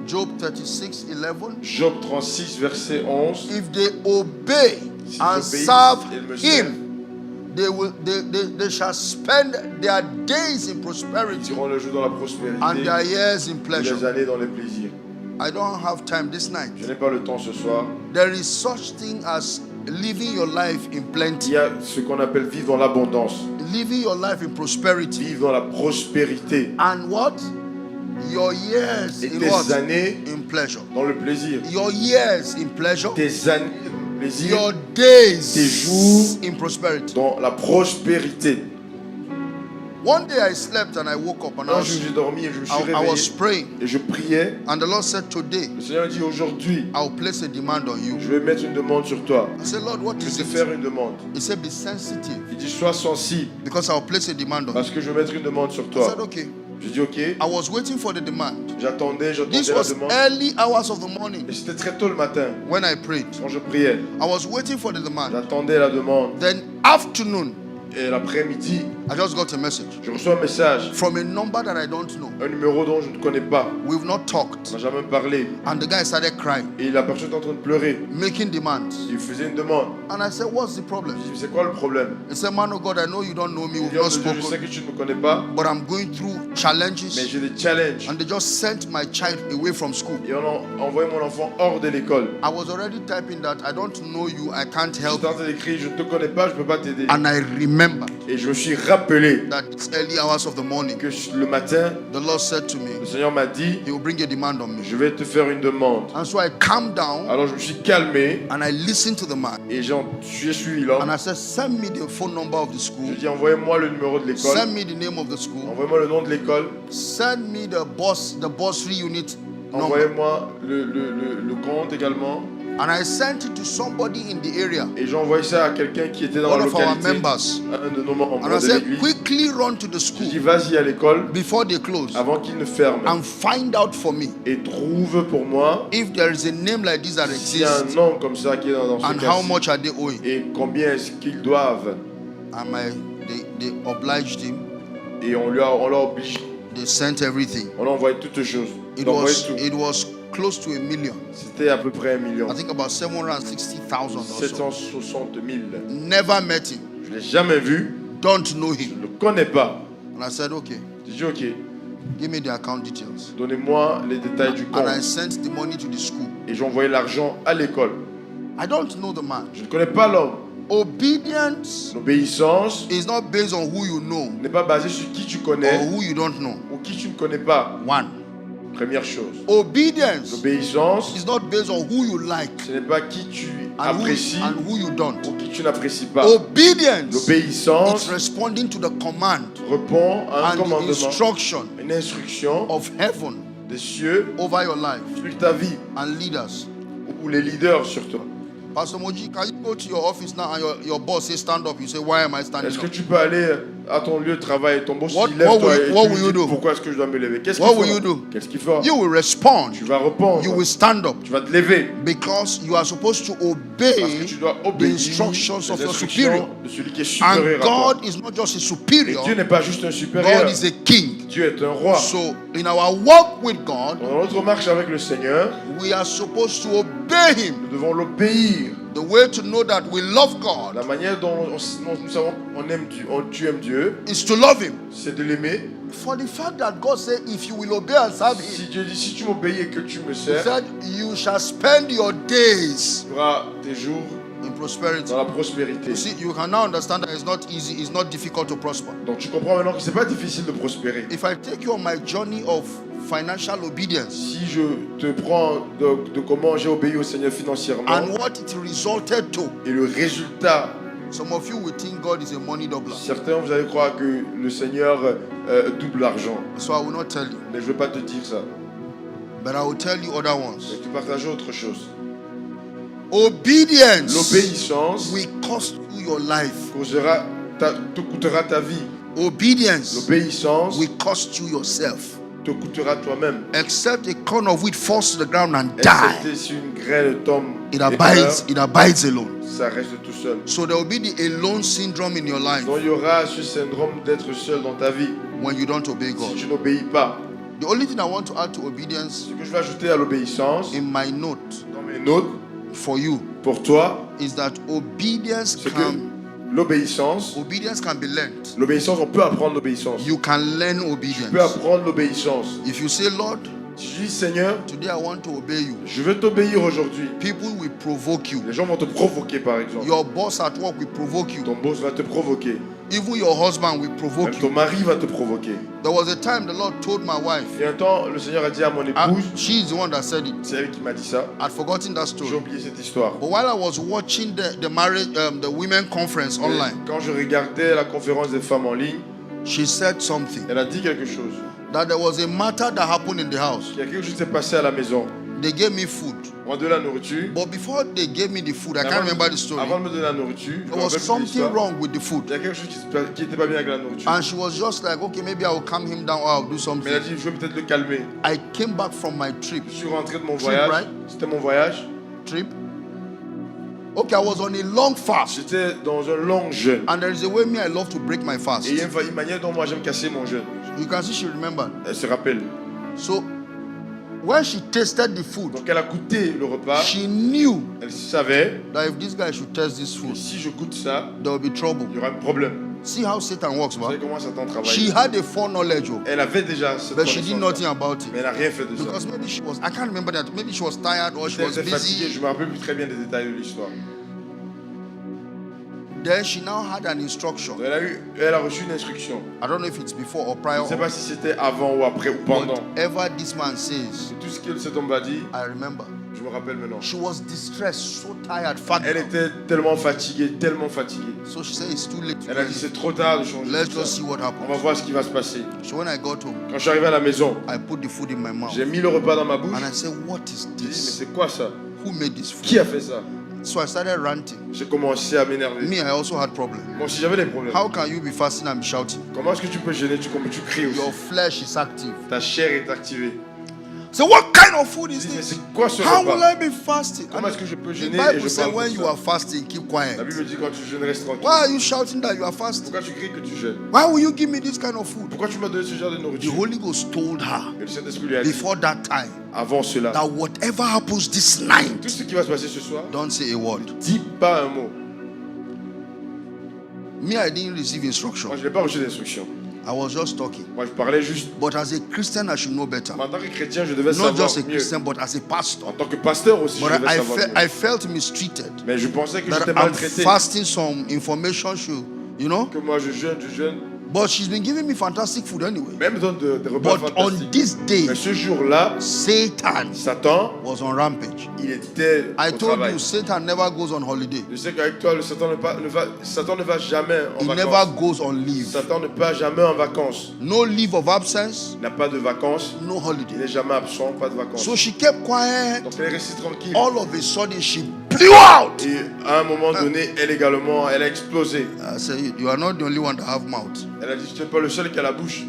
Job 36, 11. Job 36, verset 11. If they obey S'ils and obéissent serve et me servent, Him, they shall spend their days in ils prosperity iront le jour dans la and prospérité their years in et pleasure. les années dans les plaisirs. I don't have time this night. Je n'ai pas le temps ce soir. There is such thing as living your life in Il plenty, y a ce qu'on appelle vivre dans l'abondance, living your life in prosperity, vivre dans la prospérité and what? Your years et in tes what? années In pleasure. dans le plaisir. Your years in pleasure. Tes années dans le plaisir, Your days tes jours in prosperity. dans la prospérité. One day I slept and I woke up and Un jour j'ai dormi et je me suis I was réveillé praying, et je priais. and the Lord said, "Today Le Seigneur dit aujourd'hui, I'll place a demand on you." je vais mettre une demande sur toi. I said, "Lord, what Je is vais te it?" faire une demande. He said, "Be sensitive Il dit sois sensible because I'll place a demand on you." parce que je vais mettre une demande sur I toi. said, "Okay." Je dis ok. I was waiting for the demand. J'attendais This la was demande. early hours of the morning Et c'était très tôt le matin when I prayed. quand je priais. I was waiting for the demand. J'attendais la demande. Then afternoon, Et l'après-midi, I just got a message je reçois un message, from a number that I don't know. un numéro dont je ne connais pas. We've not On talked. n'a jamais parlé. And the guy started crying, Et la personne est en train de pleurer. making demands. Il faisait une demande. And I said, "What's the Je problem?" dis, c'est quoi le problème? He said, "Man of God, I know you don't know me. Il We've dit, not oh, Dieu, je sais spoken, que tu ne me connais pas, but I'm going through mais challenges." j'ai des challenges. And they just sent my child away from school. Et on a envoyé mon enfant hors de l'école. I was already typing that I don't know you, I can't help J'étais en you. train d'écrire, je ne te connais pas, je ne peux pas t'aider. And I remember Et je me suis rappelé that it's early hours of the morning. que le matin, The Lord said to le me, Seigneur m'a dit, He will bring a demand on me. je vais te faire une demande. And so I calmed down Alors je me suis calmé and I listened to the man. et j'ai suivi And l'homme. I said, "Send me the phone number of the Je school. dis, envoyez-moi le numéro de l'école. Send me the name of the school. Envoyez-moi le nom de l'école. Send me the bursary unit number." Envoyez-moi le compte également. And I sent it to somebody in the area, Et j'ai envoyé ça à quelqu'un qui était dans one la of our localité. members. Un de nos membres And I de said, l'église. "Quickly run to the Je school dis, vas-y à l'école before they close avant qu'il ne ferme. and find out for me Et trouve pour moi if there is a name like this that s'il y a exists un nom comme ça qui est dans ce and how cas-ci. much are they owing." Et combien est-ce qu'ils doivent. And they obliged him. Et on l'a obligé. They sent everything. On a envoyé toutes les choses. It On a envoyé was tout. it was close to 1 million. C'était à peu près 1 million. I think about 760,000 or so. 760 000. Never met him. Je ne l'ai jamais vu. Don't know Je him. ne le connais pas. And I said, "Okay, J'ai dit, ok, give me the account details." donnez-moi les détails du And I compte. sent the money to the school. Et j'ai envoyé l'argent à l'école. I don't know the man, Je ne connais pas l'homme. Obedience L'obéissance is not based on who you know n'est pas basée sur qui tu or connais who you don't know. ou qui tu ne connais pas. One. Première chose. Obedience L'obéissance, is not based on who you like ce n'est pas qui tu and apprécies who you don't. ou qui tu n'apprécies pas. Obedience L'obéissance is responding to the command répond à un and the commandement, instruction une instruction of heaven des cieux over your life sur ta vie and leaders. ou les leaders sur toi. Pastor Moji, can you go to your office now and your boss say stand up? You say, why am I standing Est-ce que up? tu peux aller à ton lieu de travail et ton boss What- il lève what toi will- et what tu lui will you dis do? pourquoi est-ce que je dois me lever? Qu'est-ce What qu'il will fera? you do? Qu'est-ce qu'il fera? You will respond. Tu vas répondre. You will stand up Tu vas te lever because you are supposed to parce obey que tu dois the obéir instructions les of your instructions superior. de celui qui est And supérieur à toi. God is not just a Et superior, Dieu n'est pas juste un supérieur. God is a king. Dieu est un roi. So in our walk with God, Dans notre marche avec le Seigneur, we are supposed to obey Him. nous devons l'obéir. The way to know that we love God La manière dont nous savons qu'on aime Dieu, tu aimes Dieu, is to love Him. c'est de l'aimer. For the fact that God said, if you will obey and serve Him, Si Dieu dit, si tu m'obéis et que tu me He sers, said, you shall spend your days tu auras tes jours in prosperity. dans la prospérité. You see, you can now understand that it's not easy, it's not difficult to prosper. Donc tu comprends maintenant que c'est pas difficile de prospérer. If I take you on my journey of financial obedience Si je te prends de comment j'ai obéi au Seigneur financièrement and what it resulted to, et le résultat, some of you will think God is a money doubler. certains vous allez croire que le Seigneur double l'argent. So I will not tell you, Mais je ne veux pas te dire ça. but I will tell you other Je ones. vais te partager autre chose. Obedience L'obéissance will cost you your life. te coûtera ta vie. Obedience L'obéissance will cost you yourself. te coûtera toi-même. Except a corn of wheat falls to the ground and Excepté die, si une graine tombe it et abides alone. ça reste tout seul. So there will be the alone syndrome in your life Donc il y aura ce syndrome d'être seul dans ta vie when you don't obey si God. tu n'obéis pas. The only thing I want to add to obedience Ce que je vais ajouter à l'obéissance in my note dans mes notes for you pour toi, is that obedience c'est que l'obéissance, can be learned. l'obéissance, on peut apprendre l'obéissance. You can learn Tu peux obedience. apprendre l'obéissance. If you say, Lord, Si je dis Seigneur, today I want to obey you, je veux t'obéir aujourd'hui. people will provoke you. Les gens vont te provoquer par exemple. Your boss at work will provoke you. Ton boss va te provoquer. Even your husband will provoke Même ton you. mari va te provoquer. There was a time the Lord told my wife, Il y a un temps, le Seigneur a dit à mon and épouse, she's the one that said it. c'est elle qui m'a dit ça. I'd forgotten that J'ai story. oublié cette histoire. But while I was watching the marriage, the women conference Et online, quand je regardais la conférence des femmes en ligne, she said something elle a dit quelque chose. that there was a matter that happened in the house. Il y a quelque chose qui s'est passé à la maison. They gave me food, On m'a donné la nourriture. but before they gave me the food, I can't Avant, remember the story. avant de me donner la nourriture, je me There was rappelle plus de something l'histoire. wrong with the food, Il y a quelque chose qui n'était pas bien avec la nourriture. and she was just like, "Okay, maybe I will calm him down or I'll do Mais elle a something." dit, je vais peut-être le calmer. I came back from my trip. Je suis rentré de mon Trip, voyage. right? C'était mon voyage. Trip. Okay, I was on a long fast, J'étais dans un long jeûne. and there is a way me I love to break my fast. Et il y a une manière dont moi j'aime casser mon jeûne. You can see she remembered. Elle se rappelle. So when she tasted the food, Donc elle a goûté le repas. she knew Elle savait that if this guy should taste this que food, si je goûte ça, there will be trouble. il y aura un problème. See how Satan works, Vous savez man. comment Satan She travaille. had a foreknowledge, oh, Elle avait déjà cette but she did connaissance. nothing about Mais it. elle n'a rien fait de ça. Because maybe she was, I can't remember that. Maybe she was tired or she Elle was était fatiguée. busy. Je me rappelle plus très bien des détails de l'histoire. Then she now had an instruction. Elle a reçu une instruction. I don't know if it's before or Je prior. ne sais pas si c'était avant ou après ou pendant. Whatever this man says, Et tout ce que cet homme a dit, I remember. je me rappelle maintenant. She was distressed, so tired, Elle fagged. était tellement fatiguée, tellement fatiguée. So she said it's too late. Elle a dit c'est trop tard de changer Let's tout just ça. see what On va happens. voir ce qui va se passer. So when I got home, Quand je suis arrivé à la maison, I put the food in my mouth. j'ai mis le repas dans ma bouche. And I said, what is J'ai dit mais this? c'est quoi ça? Who made this food? Qui a fait ça? So I started ranting. J'ai commencé à m'énerver. Me, I also had problems. Moi aussi j'avais des problèmes. How can you be fasting and be shouting? Comment est-ce que tu peux gêner comme tu cries aussi? Your flesh is active. Ta chair est activée. So what kind of food Je is dis mais this? c'est quoi ce How will repas? I be fasting? Comment est-ce que je peux The gêner et Bible je says parle when comme you ça? are fasting, keep La quiet. Bible dit quand tu jeûnes, reste tranquille. Why are you shouting that you are fasting? Pourquoi tu cries que tu jeûnes? Why will you give me this kind of food? Pourquoi tu m'as donné ce genre de The nourriture? Holy Ghost told her Et le Saint-Esprit lui a dit before that time avant cela, that whatever happens this night, tout ce qui va se passer ce soir, don't say a word. dis pas un mot. Me, I didn't receive Moi instruction. je n'ai pas reçu d'instruction. I was just talking. Moi, je parlais juste. But as a Christian, I should know better. En tant que chrétien, je devais Not savoir just a mieux. Christian, but as a pastor. En tant que pasteur aussi, But je devais savoir mieux. I felt mistreated. Mais je pensais que That j'étais I'm maltraité. fasting some information should, you know. Que moi, je jeûne. But she's been giving me fantastic food anyway. Même dans des repas But on fantastiques. this day, Mais ce jour-là, Satan Satan, was on rampage. il était I au told travail. you, Satan never goes on holiday. Je sais qu'avec toi, Satan ne va jamais en He never vacances. goes on leave. Satan ne part jamais en vacances. No leave of absence, Il n'a pas de vacances. no Il holiday. n'est jamais absent, pas de vacances. So she kept quiet. Donc elle est restée tranquille. All of a sudden, she blew out. Et à un moment donné, elle a explosé. I said, you are not the only one that have mouth. Elle a dit, tu n'es pas le seul qui a la bouche.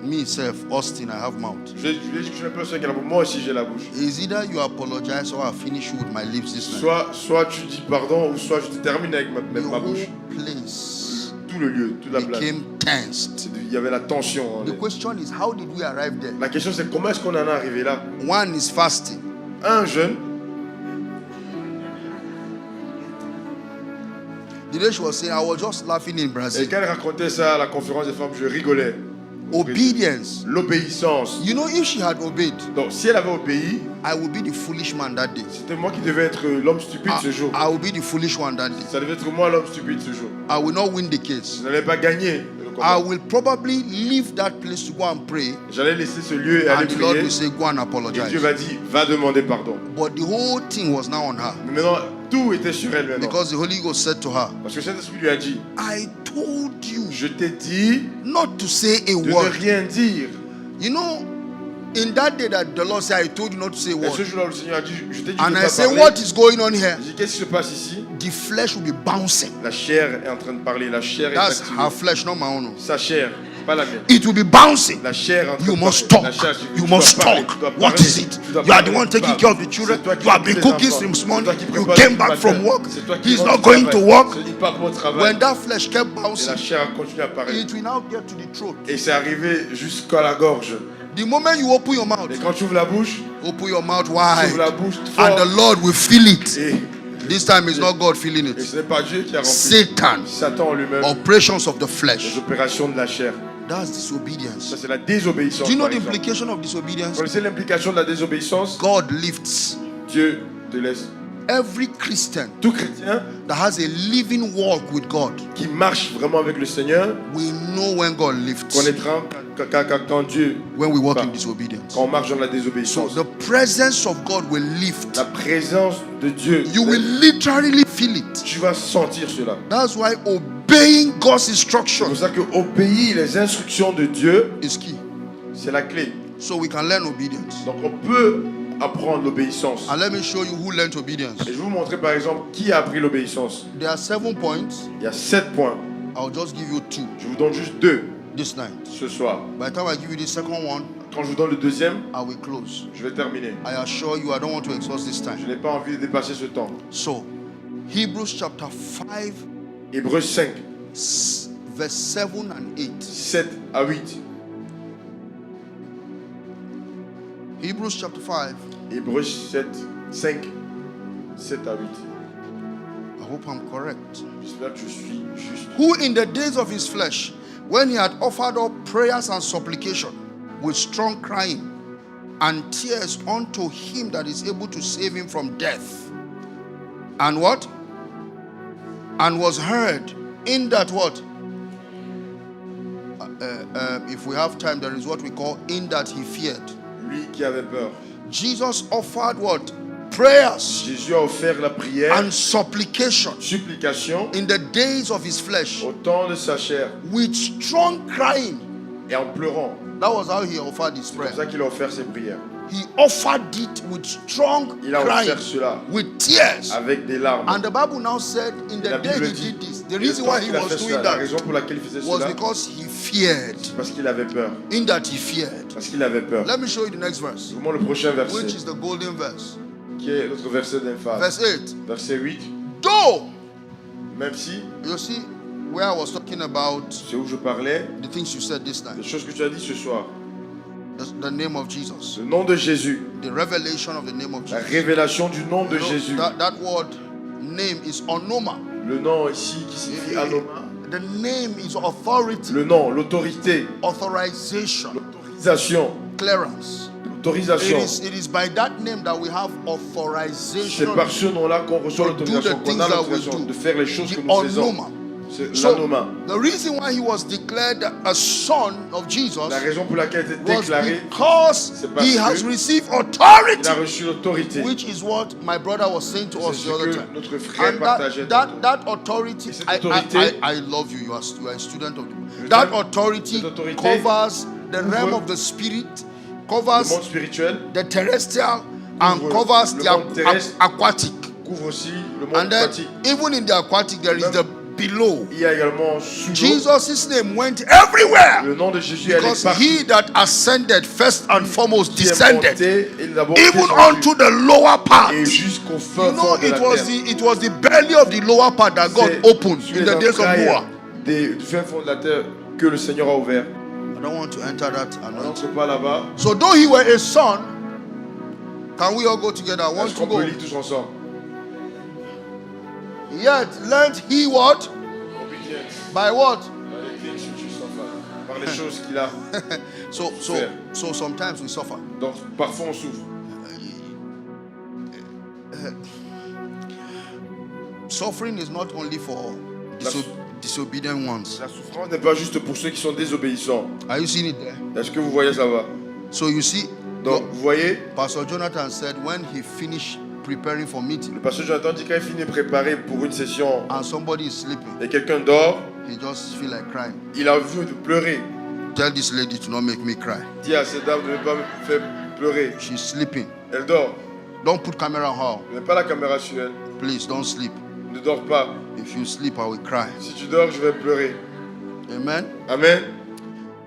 Me, self, Austin, I have mouth. Je lui ai dit que tu n'es pas le seul qui a la bouche. Moi aussi, j'ai la bouche. It's either you apologize or I finish you with my lips this night. Soit tu dis pardon, ou soit je te termine avec ma The bouche. whole place Tout le lieu, toute la place. became tensed. Il y avait la tension. The question is, how did we arrive there? La question c'est comment est-ce qu'on en est arrivé là? One is fasting. Un jeune, The day she was saying, I was just laughing in et Brazil. quand elle racontait ça à la conférence des femmes, je rigolais. Obedience. L'obéissance. You know, if she had obeyed, Donc si elle avait obéi, I would be the foolish man that day. c'était moi qui devais être l'homme stupide ce jour. I will be the foolish one that day. Ça devait être moi l'homme stupide ce jour. I will not win the case. Je n'allais pas gagner le I combat. will probably leave that place to go and pray, J'allais laisser ce lieu et aller and the Lord prier. will say, go and Et Dieu apologize. m'a dit, va demander pardon. But the whole thing was now on her, Mais maintenant, tout était sur elle maintenant. because the Holy Ghost said to her, Parce que Saint-Esprit lui a dit, I told you je t'ai dit not to say a de ne word. rien dire. You know, in that day that the Lord said, I told you not to say a Et ce word. jour-là, le Seigneur a dit, je t'ai dit And de ne I pas say, parler. what is going on here? J'ai dit, qu'est-ce qui se passe ici? The flesh will be bouncing. La chair est en train de parler. La chair est That's activée. her flesh, not my own. Sa chair, pas la mienne. It will be bouncing. La chair est en train You de must parler. talk. La chair, You tu dois must parler, talk. tu dois What parler, is it? tu dois You are the parler, one taking parle. care of the children. C'est toi qui You have fais been les cooking enfants. since C'est morning. toi qui You prépares came le back matin. from work. C'est toi qui He's rentres not du going to travail. work. Il part pour le travail. When that flesh kept Et la bouncing, chair a continué à parler. it will now get to the throat. Et c'est arrivé jusqu'à la gorge. The moment you open your mouth, Et quand tu ouvres la bouche, open your mouth tu ouvres la wide, bouche and fort. the Lord will feel it. Et This time it's not God feeling Et it. ce n'est pas Dieu qui a rempli. Satan, Satan en lui-même. operations of the Les flesh. opérations de la chair. That's disobedience. Ça, c'est la désobéissance. Do you know par the exemple. implication of Vous disobedience? connaissez l'implication de la désobéissance? God lifts Dieu te laisse. every Christian Tout chrétien that has a living walk with God. qui marche vraiment avec le Seigneur We know when God lifts, connaîtra quand Dieu, when we walk in disobedience. quand on marche dans la So désobéissance. the presence of God will lift. La présence de Dieu, You will literally feel it. tu vas sentir cela. That's why obeying God's C'est instruction pour ça que obéir les instructions de Dieu, is key. c'est la clé. So we can learn obedience. Donc on peut apprendre l'obéissance. And let me show you who learned obedience. Et je vais vous montrer par exemple qui a appris l'obéissance. There are 7 points. Il y a 7 points. I'll just give you 2 Je vous donne juste 2 this night. ce soir. By the time I give you the second one, Quand je vous donne le deuxième, I will close. je vais terminer. I assure you, I don't want to exhaust this Je time. n'ai pas envie de dépasser ce temps. So, Hebrews chapter 5, Hébreux 5, verse 7 and 8. 7 à 8. Hebrews chapter 5. Hébreux 7, 5, 7 à 8. I hope I'm correct. J'espère que je suis juste. Who in the days of his flesh, when he had offered up prayers and supplication with strong crying and tears unto him that is able to save him from death, and what? And was heard in that what? If we have time, there is what we call in that he feared. Lui qui avait peur. Jesus offered what? Prayers Jésus a offert la prière, and supplication supplication, in the days of his flesh au temps de sa chair with strong crying. et en pleurant. That was how he offered his C'est prayer. pour ça qu'il a offert ses prières. He offered it with strong Il a crying, offert cela with tears. avec des larmes. And the Bible now said in La the day Bible he dit, did this, the le reason temps why he qu'il a was fait doing cela, la that raison pour laquelle il faisait was cela, because he feared. parce qu'il avait peur. In that he feared. Parce qu'il avait peur. Let me show you the next verse, Je vous montre le prochain which verset, is the golden verse. qui est notre verset d'emphase. Verse 8. Verset 8. Though, Même si, you see where I was talking about c'est où je parlais, the things you said this les time, choses que tu as dit ce soir. the name of Jesus, Le nom de Jésus, the revelation of the name of la Jesus. révélation du nom de You know, Jésus. that word name is onoma. Le nom ici qui signifie Anoma. The name is authority, Le nom, l'autorité, authorization, l'autorisation, clearance. l'autorisation. It is by that name that we have C'est authorization. par ce nom-là qu'on reçoit to do l'autorisation, the qu'on things a that we l'autorisation do. de faire les choses que The nous faisons. onoma. C'est So, l'anoma. the reason why he was declared a son of Jesus La raison pour laquelle il a été was déclaré, because c'est parce he has que received il a authority, reçu l'autorité. which is what my brother was saying to C'est us ce the other que time. notre frère And partageait. that authority, Et cette autorité, I love you. You are a student of Je the. That t'aime. authority Cette autorité covers the realm ouvre of the spirit, Le covers monde spirituel the terrestrial, and Ouvre covers le the monde terrestre. aquatic. couvre aussi le monde And then, aquatique. even in the aquatic, there is Même- the below. Il y a également sous l'eau. Jesus' name went everywhere Le nom de Jésus est because partout. he that ascended first and foremost Qui est descended monté, il est d'abord even descendu. unto the lower part. Et You jusqu'au fin know, fond de la terre. it was the belly of the lower part that God C'est opened sur in les the days of entrailles Noah. du fin fond de la terre que le Seigneur a ouvert. I don't want to enter that On anointing. n'entre pas là-bas. So, though he were a son, can we all go together? I want Est-ce to qu'on peut go. lire tous ensemble? Yet learned he what? Obedience. By what? Par les choses qu'il a. So sometimes we suffer. Donc parfois on souffre. Suffering is not only for disobedient ones. La souffrance n'est pas juste pour ceux qui sont désobéissants. Are you seeing it there? Est-ce que vous voyez ça va? So you see, Donc vous voyez, Pastor Jonathan said when he finished preparing for meeting le pasteur Jonathan dit quand il finit de préparer pour une session and somebody is sleeping, et quelqu'un dort, he just feel like crying. il a vu de pleurer. Tell this lady to not make me cry. Dis à cette dame de ne pas me faire pleurer. She's sleeping. Elle dort. Don't put camera on her. Ne mets pas la caméra sur elle. Please don't sleep. Ne dors pas. If you sleep, I will cry. Si tu dors, je vais pleurer. Amen. Amen.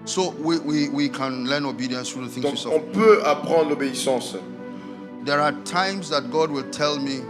So we can learn obedience through the things we Donc on suffer. peut apprendre l'obéissance. There are times that God will tell me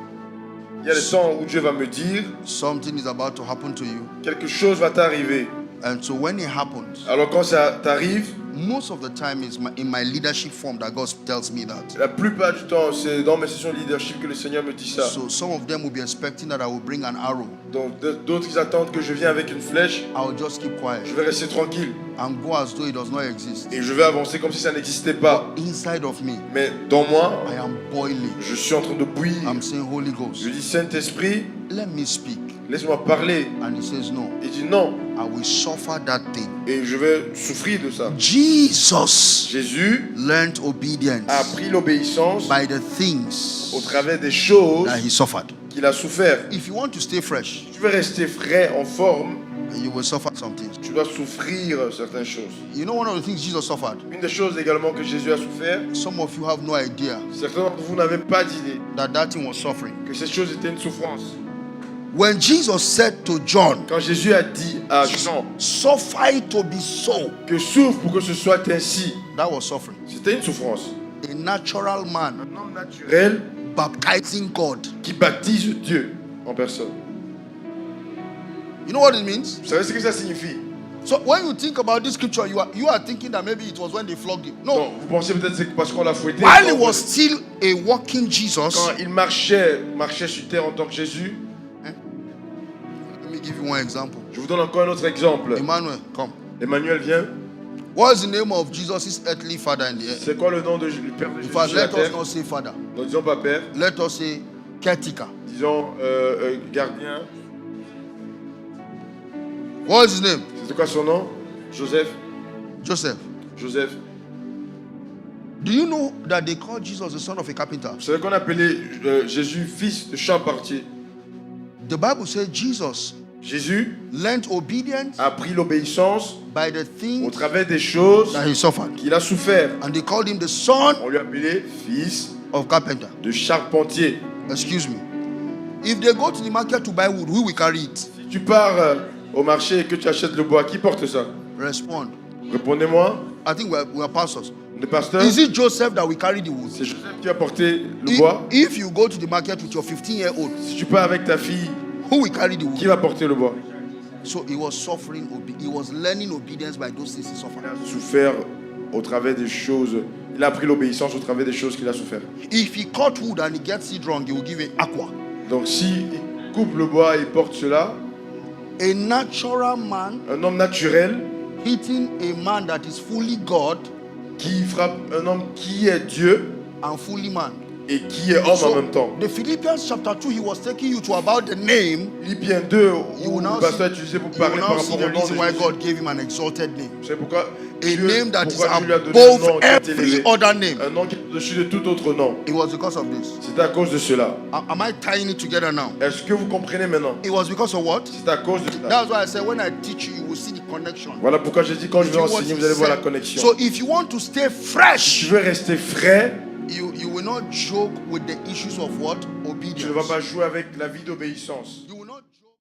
Il y a des temps où Dieu va me dire something is about to happen to you. quelque chose va t'arriver. And so when it happens, Alors quand ça t'arrive, most of the time it's in my leadership form that God tells me that. la plupart du temps, c'est dans mes sessions de leadership que le Seigneur me dit ça. So some of them will be expecting that I will bring an arrow. Donc d'autres ils attendent que je vienne avec une flèche. I will just keep quiet Je vais rester tranquille and go as though it does not exist. et je vais avancer comme si ça n'existait pas. Inside of me, Mais dans moi, I am boiling. je suis en train de bouillir. I'm saying, Holy Je Ghost, dis Saint-Esprit, let me speak. laisse-moi parler. And he says, no, Il dit non I will suffer that thing. et je vais souffrir de ça. Jesus Jésus learned obedience a appris l'obéissance by the things au travers des choses that he suffered. qu'il a souffert. If you want to stay fresh, Si tu veux rester frais, en forme, you will suffer some things. tu dois souffrir certaines choses. You know one of the things Jesus suffered? Une des choses également que Jésus a souffert, Some of you have no idea certains d'entre vous n'avez pas d'idée that thing was suffering. que cette chose était une souffrance. When Jesus said to John, Quand Jésus a dit à Jean suffer it to be so, que souffre pour que ce soit ainsi, that was suffering. c'était une souffrance. A natural man Un homme naturel baptizing God. qui baptise Dieu en personne. You know what it means? Vous savez ce que ça signifie? So when you think about this scripture, you are thinking that maybe it was when they flogged him. No. Donc, vous pensez peut-être que c'est parce qu'on l'a fouetté. While he was still a walking Jesus, Quand il marchait sur terre en tant que Jésus, let me give you one example. je vous donne encore un autre exemple. Emmanuel, come. Emmanuel vient. What is the name of Jesus' earthly father in the air? C'est quoi le nom du Père de In Jésus fact, sur la let us terre? not say father. Ne disons pas Père, Let us say caretaker. disons gardien. What is his name? C'est quoi son nom? Joseph. Joseph. Joseph. Do you know that they call Jesus the son of a carpenter? Vous savez qu'on appelait Jésus fils de charpentier. The Bible says Jesus Jésus learned obedience a pris l'obéissance by the au things travers des choses that he suffered. qu'il a souffert. And they called him the son On lui appelait fils of carpenter. de charpentier. Excuse me. If they go to the market to buy wood, who will carry it? Si tu pars au marché et que tu achètes le bois, qui porte ça? Respond. Répondez-moi. I think we are pastors. Le pasteur? Is it Joseph that will carry the wood? C'est Joseph qui a porté le bois. If you go to the market with your 15-year-old, Si tu pars avec ta fille, who will carry the qui wood? va porter le bois? So he was suffering, he was learning obedience by those things he suffered. Il a souffert au travers des choses. Il a appris l'obéissance au travers des choses qu'il a souffert. If he cut wood and he gets it wrong, he will give it aqua. Donc si il coupe le bois et il porte cela, A natural man Un homme naturel hitting a man that is fully God qui frappe un homme qui est Dieu and fully man. et qui est homme en même temps. The Philippians chapter 2, he was taking you to about the name. Philippiens 2, You où will now le pasteur a see, utilisé pour you will parler par now see rapport the au nom de reason why Jésus. God gave him an exalted name. C'est pourquoi A Dieu, name that is pourquoi Dieu lui a donné un above nom qui est every élevé. other name. Un nom qui est au-dessus de tout autre nom. It was because of this. C'est à cause de cela. Am I tying it together now? Est-ce que vous comprenez maintenant? It was because of what? C'est à cause de cela. That's why I said when I teach you, you will see the connection. Voilà pourquoi j'ai dit quand je vais You will enseigner, vous allez voir la see- connexion. So if you want to stay Si tu fresh, veux rester frais, you will not joke with the issues of what? tu Obedience. ne vas pas jouer avec la vie d'obéissance. You will not joke.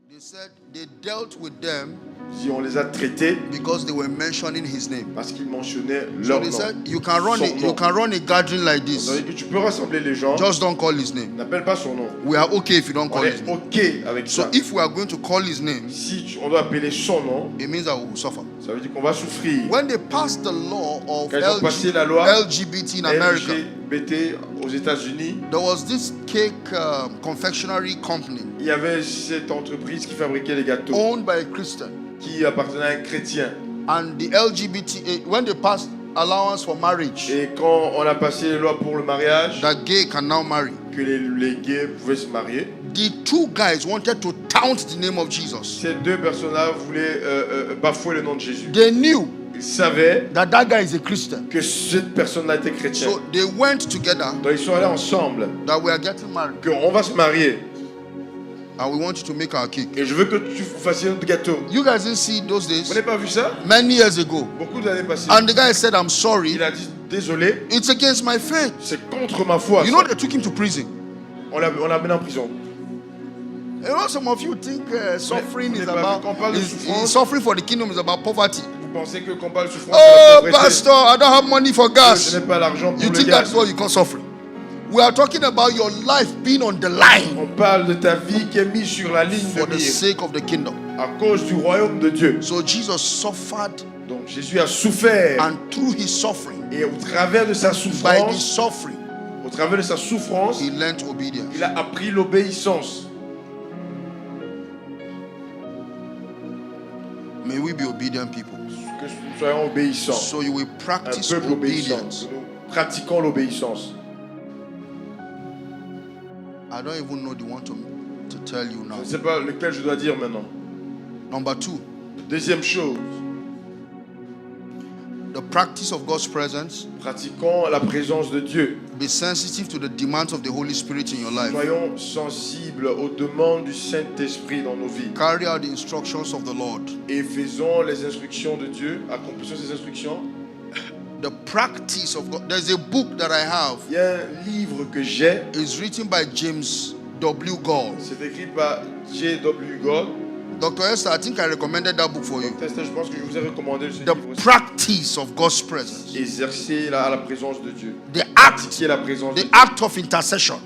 They said they dealt with them Si on les a traités because they were mentioning his name. parce qu'ils mentionnaient So leur they nom. said you can run Son nom. a gathering like Ça this. veut dire que tu peux rassembler les gens, Just don't call his name. n'appelle pas son nom. We are okay if you don't On call est his name. OK avec So ça. if we are going to call his name, Si on doit appeler son nom, it means that we will suffer. ça veut dire qu'on va souffrir. When they passed the law of Quand ils ont passé la loi LGBT in America, LGBT aux États-Unis, there was this cake confectionery company il y avait cette entreprise qui fabriquait les gâteaux owned by a Christian. qui appartenait à un chrétien. And the LGBT, when they passed allowance for marriage, Et quand on a passé les lois pour le mariage, that gay can now marry, que les gays pouvaient se marier, the two guys wanted to taunt the name of Jesus. ces deux personnes-là voulaient bafouer le nom de Jésus. They knew Ils savaient that guy is a Christian. que cette personne-là était chrétienne. So they went together Donc ils sont allés ensemble, that we are getting married qu'on va se marier. and we want you to make our cake. Et je veux que tu fasses notre gâteau. You guys didn't see those Vous days n'avez pas vu ça? many years ago. Beaucoup d'années passées. And the guy said, I'm sorry, Il a dit désolé, it's against my faith. c'est contre ma foi. You ça. know, they took him to prison. On l'a amené en prison. You know, some of you think suffering vous is n'avez pas about vu qu'on parle de souffrance? suffering for the kingdom is about poverty. Vous pensez que quand on parle de souffrance, Oh, c'est la pauvreté. pastor, I don't have money for Je gas. n'ai pas l'argent pour You le think gaz. that's what you call suffering? We are talking about your life being on the line On parle de ta vie qui est mise sur la ligne for de the mire sake of the kingdom. à cause du royaume de Dieu. So Jesus suffered, Donc Jésus a souffert and through his suffering, et au travers de sa by this souffrance, suffering, au travers de sa souffrance, he learned obedience. il a appris l'obéissance. May we be obedient people. Que nous soyons obéissants. So you will Un practice peuple obéissant. obedience. Nous pratiquons l'obéissance. I don't even know the one to tell you now. Je ne sais pas lequel je dois dire maintenant. Number two, Deuxième chose, the practice of God's presence. pratiquons la présence de Dieu. Be sensitive to the demands of the Holy Spirit in your life. Soyons sensibles aux demandes du Saint-Esprit dans nos vies. Carry out the instructions of the Lord. Et faisons les instructions de Dieu, accomplissons ces instructions. The practice of God. There's a book that I have. Il y a un livre que j'ai, It's written by James W. Gall. c'est écrit par J.W. Gold. Dr. Esther, I think I recommended that book for you. Je pense que je vous ai recommandé ce The livre aussi. practice of God's presence. Exercer la présence de Dieu. The act, Pratiquer la présence de the Dieu. act of intercession.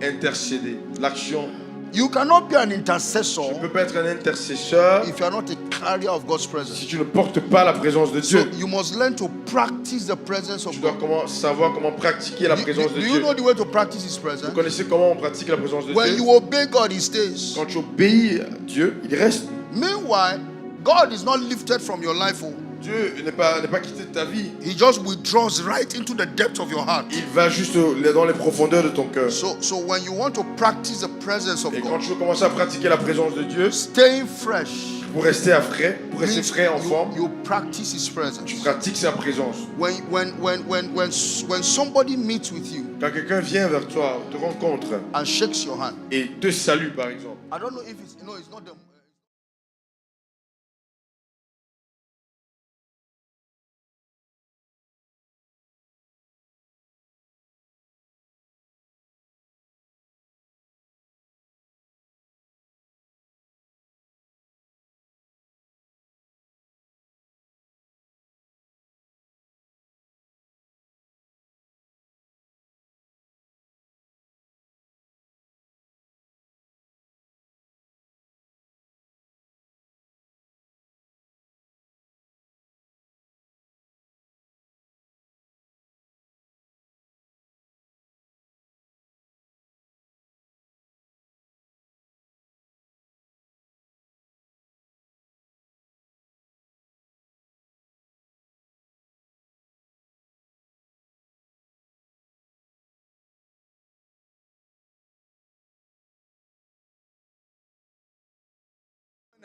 Intercéder. L'action. You cannot be an Tu ne intercessor peux pas être un intercesseur if you are not a carrier of God's si presence. tu ne portes pas la présence de So Dieu. you must learn to practice the presence Tu of dois God. savoir comment pratiquer la présence de Do you Dieu. know the way to practice His Vous presence? connaissez comment on pratique la présence de When Dieu? you obey God, He stays. Quand tu obéis à Dieu, il reste. Meanwhile, God is not lifted from your life. Oh. Dieu n'est pas quitté de ta vie. He just withdraws right into the depth of your heart. Il va juste dans les profondeurs de ton cœur. So when you want to practice the presence of Et quand God, tu veux commencer à pratiquer la présence de Dieu, staying fresh pour rester frais en forme, you practice His presence. tu pratiques sa présence. When somebody meets with you Quand quelqu'un vient vers toi, te rencontre and shakes your hand, et te salue par exemple, I don't know if it's not the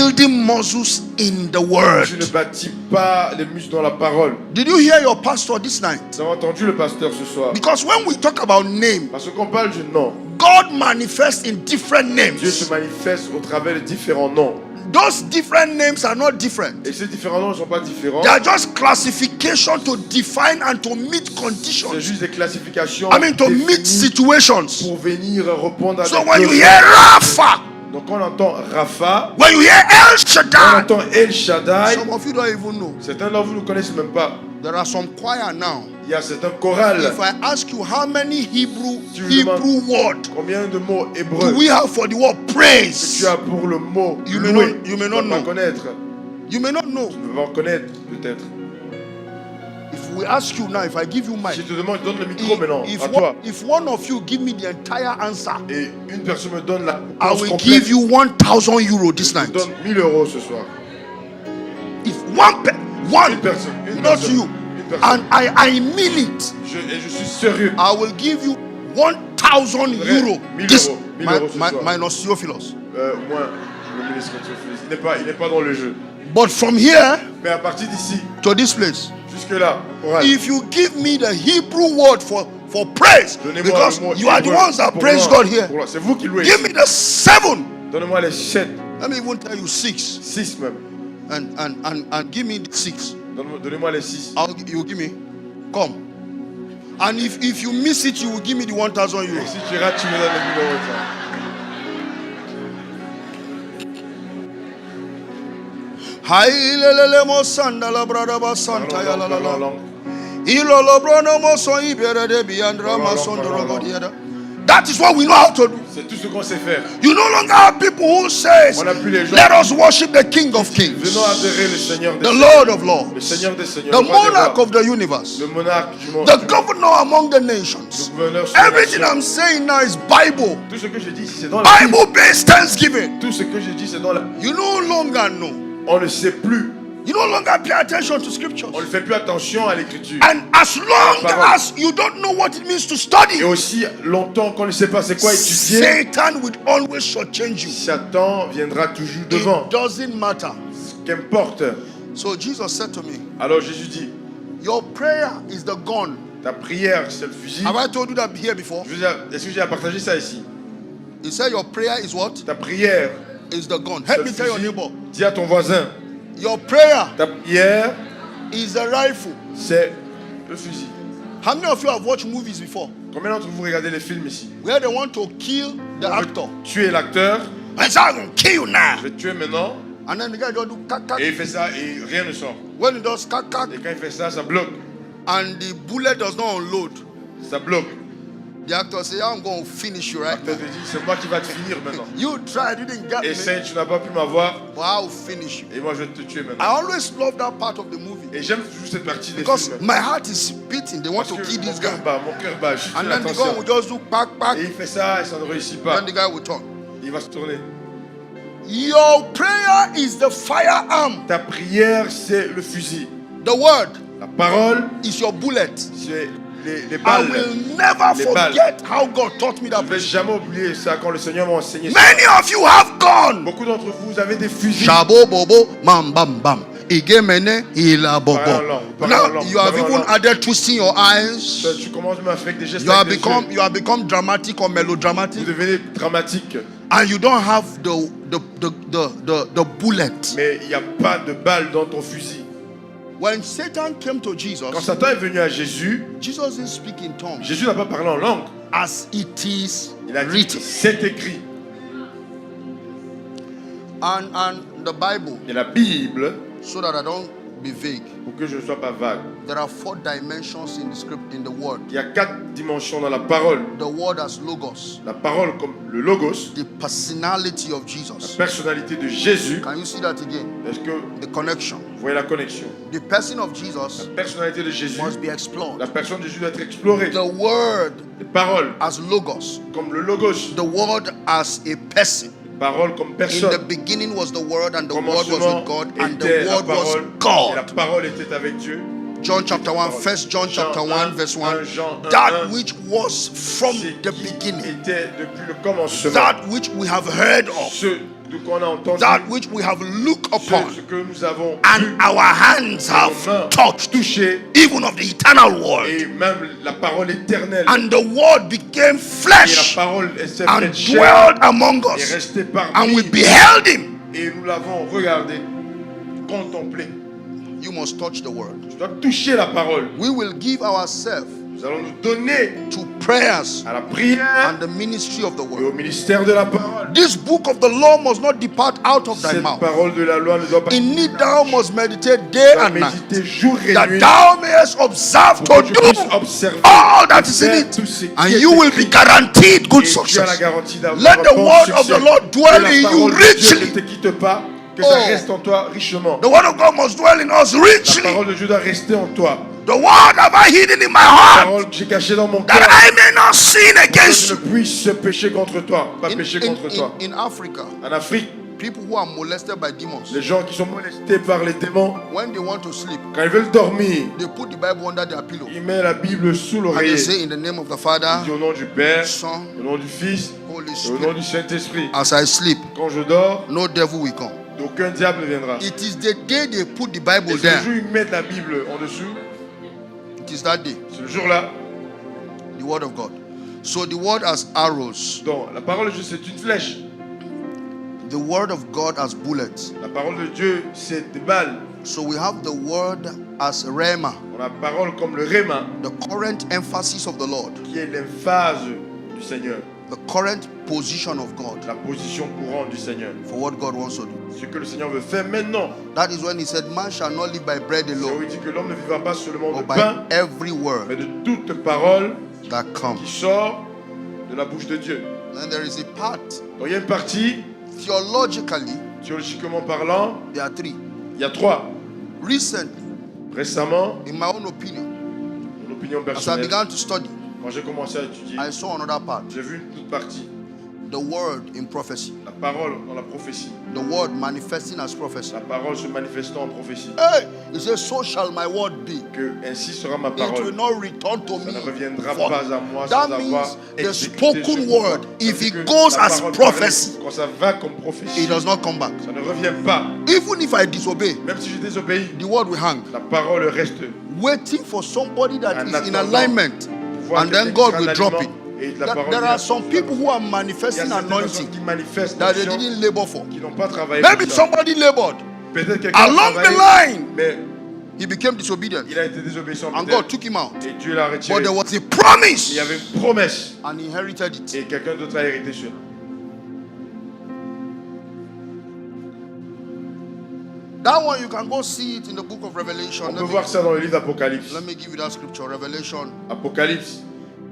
building muscles in the word. Tu ne bâtis pas les muscles dans la parole. Did you hear your pastor this night? Vous avez entendu le pasteur ce soir? Because when we talk about name, Parce qu'on parle du nom, God manifests in different Dieu se names. manifeste au travers de différents noms. Those different names are not different. Et ces différents noms ne sont pas différents. They are just classification to define and to meet C'est conditions. juste des classifications I mean to meet définies situations. pour venir répondre à So des when you besoins. hear Rapha, Donc on entend Rapha, when you hear El on Shaddai, entend El Shaddai. some of you don't even know. Certains d'entre vous ne connaissent même pas. There are some choir now. Il y a certains chorales. If I ask you how many Hebrew Tu word Combien de mots do hébreux we have for the word que praise? tu as pour le mot You may louer? not- you may Tu not ne vas pas know. connaître. You may not know. Tu ne vas pas en connaître peut-être. If we ask you now, if I give you Si mic, je te demande, donne le micro maintenant if à toi. if one of you give me the entire answer, Et une personne me donne la I réponse will complète. give you 1,000 euro this Je te night. donne 1000 euros ce soir. If one, Une personne. Une not personne. you, Une personne. and I mean it, Et je suis sérieux. I will give you 1,000 Vrai, euro. 1000 This euros. 1000 euros ce soir. minus Theophilus. Moins le ce que tu fais. Il n'est pas dans le jeu. But from here Mais à partir d'ici, to this place, jusque là, oral. if you give me the Hebrew word for praise, Donnez-moi because le mot you are the hébreu ones that pour praise louange, God here. pour louange. C'est vous qui louez. Give me the 7. Donnez-moi les 7, Let me even tell you 6. 6 même. And give me 6. Donnez-moi les 6. You give me. Come. And if you miss it, you will give me the 1,000 Et euros. si tu rates, tu me donnes le numéro. Hai lelele mo sandala brada ba santa ya la la Parlons en la. langue. Ilolo brono mo so ibere de biandra ma sondoro godieda. That is what we know how to do. C'est tout ce qu'on sait faire. You no longer have people who says, On n'a plus les gens. let us worship the King of Kings, Venons adorer le Seigneur des the Seigneurs. Lord of Le Lords, Seigneur des Seigneurs. the le roi des monarch rois, of the universe, le monarque du monde. the governor among the Le nations. gouverneur sur les Everything nations. I'm saying now is Bible. Tout ce que je dis ici, c'est dans la Bible. Bible-based thanksgiving. Tout ce que je dis, c'est dans la You no longer know. On ne sait plus. You no longer pay attention to scriptures. On ne fait plus attention à l'écriture. And as long Parole. as you don't know what it means to study, Et aussi longtemps qu'on ne sait pas c'est quoi étudier, Satan will always shortchange you. Satan viendra toujours devant. It doesn't matter. Qu'importe. So Jesus said to me, Alors Jésus dit, your prayer is the gun. ta prière c'est le fusil. Have I told you that here before? Est-ce que j'ai à partager ça ici? He said your prayer is what? Ta prière Is the gun. c'est Help le me tell your fusil. neighbor. Dis à ton voisin, Your prayer ta prière is a rifle. c'est le fusil. How many of you have watched movies before? Combien d'entre vous regardez les films ici? Where they want to kill the actor. Tuer l'acteur, And say, I'm going to kill you now. je vais te tuer maintenant. And then the guy just do kak kak. Et il fait ça et rien ne sort. When he does kak kak Et quand il fait ça, ça bloque. and the bullet does not unload, Ça bloque. the actor say, I'm going to finish you right L'acteur now. te dit, c'est moi qui va te finir maintenant. You tried, you didn't get me, Essaye, tu n'as pas pu m'avoir. but I'll finish you. Et moi, je vais te tuer maintenant. I always love that part of the movie Et j'aime toujours cette partie des because films. my heart is beating. They want Parce to que kill this mon guy. cœur bat, juste And then the l'attention. gun will just do kak kak. Et il fait ça et ça ne réussit pas. Then the guy will turn. Il va se tourner. Your prayer is the firearm. Ta prière, c'est le fusil. The word La parole, is your bullet. c'est les I balles. will never Les forget how God taught me Je that. ne vais jamais oublier ça quand le Seigneur m'a enseigné ça. Many of you have gone. Beaucoup d'entre vous, vous avez des fusils. Shabo bobo mam bam bam. Igemene ila Parlez en bobo. langue, parlez en Now langue, you have parlez en even langue. added twisting your eyes. Tu commences même à faire des gestes You have avec les yeux. become dramatic or Vous melodramatic, devenez dramatique. and you don't have the bullet. Mais il n'y a pas de balle dans ton fusil. When Satan came to Quand Jesus, Satan est venu à Jésus, Jesus didn't speak in tongues, Jésus n'a pas parlé en langue. as it is Il a dit, written. c'est écrit. And the Bible, Et la Bible, so that I don't be vague, pour que je ne sois pas vague, there are 4 dimensions in the script, in the word. il y a 4 dimensions dans la parole. The word as logos, La parole comme le logos, the personality of la Jesus. personnalité de Jésus. Can you see that again? Est-ce que The connection. vous voyez la connexion? The person of La Jesus personnalité de Jésus, must be explored. la personne de Jésus doit être explorée. The word Les paroles as logos, comme le logos, the word as a person. paroles comme In the personne. beginning was the word, and the word was Commencement with God, and était the la word was parole, et la God. parole était avec Dieu. John chapter 1, 1 John chapter 1, verse 1. Jean 1, That which was from c'est the qui beginning, était depuis le commencement. that which we have heard of, Ce qu'on a entendu, that which we have looked ce upon, que nous avons vu, and our hands have nos mains touched, touché, even of the eternal word. et même la parole éternelle. And the word became Et la flesh parole s'est and faite chair dwelt among et us, restée parmi and we nous. beheld him. Et nous l'avons regardé, contemplé. You must touch the word. Tu dois toucher la parole. We will give ourselves Nous allons nous donner to prayers à la prière and the ministry of the et word. au ministère de la parole. This book of the law must not depart out of thy Cette mouth. parole de la loi ne doit pas In it thou must meditate day dois and night, méditer jour et that nuit thou mayest observe pour que to tu puisses do observer all that is in faire it, tout ce qui and est you will be écrit. guaranteed good Et tu as la success. garantie d'avoir Let un the bon word of succès. the Lord Que dwell la in you parole de Dieu ne richly. te quitte pas, que Oh. ça reste en toi richement. The word of God must dwell in us La richly. parole de Dieu doit rester en toi. The word have I hidden in my La heart, parole que j'ai cachée dans mon that cœur, I may not sin pour against que you. je ne puisse pécher contre toi, pas pécher contre toi. In Africa, En Afrique, people who are molested by demons, les gens qui sont molestés par les démons, when they want to sleep, quand ils veulent dormir, they put the Bible under their pillow. ils mettent la Bible sous And they l'oreiller. say, in the name of the Ils Father, disent au nom du Père, Son, au nom du Fils, Holy Au nom Spirit, du Saint-Esprit, as I sleep, quand je dors, no devil will come. aucun diable ne viendra. It is the day they put the Et Bible c'est le jour there. où ils mettent la Bible en dessous, It is that day, c'est le jour-là. the word of God. So the word has arrows. Donc, la parole de Dieu, c'est une flèche. The word of God has bullets. La parole de Dieu, c'est des balles. So we have the word as rhema, On a la parole comme le réma, the current emphasis of the Lord, qui est l'emphase du Seigneur, the current position of God la position courante du Seigneur. for what God wants to do. Ce que le Seigneur veut faire maintenant. That is when he said, man shall not live by bread C'est où alone, il dit que l'homme ne vivra pas seulement de but by pain, every mais word de toute parole that qui comes. sort de la bouche de Dieu. Then there is a part, Donc il y a une partie, theologically, théologiquement parlant, there are three. il y a trois. Recently, Récemment, in my own opinion, mon opinion as I personnelle, began to study, quand j'ai commencé à étudier, I saw another part, j'ai vu une toute partie. the word in prophecy, La parole dans la prophétie. the word manifesting as prophecy. La parole se manifestant en prophétie. Hey, he says, so shall my word be. Que ainsi sera ma It will parole. not return to Ça me. ne reviendra void. pas à moi sans That avoir means the exécuté ce spoken pouvoir. word, if C'est it que goes la as parole prophecy, parlée, quand ça va comme prophétie, it does not come back. ça ne revient pas. Even if I disobey, Même si je désobéis, the word will hang, la parole reste. waiting for somebody that En is in attendant, alignment, Voir and then quelqu'un God qui will sera en drop aliment, it. et la parole There vient. are some people who are Il y a manifesting certaines personnes anointing qui manifestent that they l'onction, didn't labor for. qui n'ont pas travaillé Maybe pour ça. somebody labored, Peut-être quelqu'un a along the travaillé, line, mais he became disobedient, il a été désobéissant and peut-être, God took him out. et Dieu l'a But retiré. there was a Il y promise, avait une promesse and he inherited it. et quelqu'un d'autre a hérité cela. That one you can go see it in the book of Revelation. On peut voir ça dans le livre d'Apocalypse. Let me give you that scripture. Revelation, Apocalypse.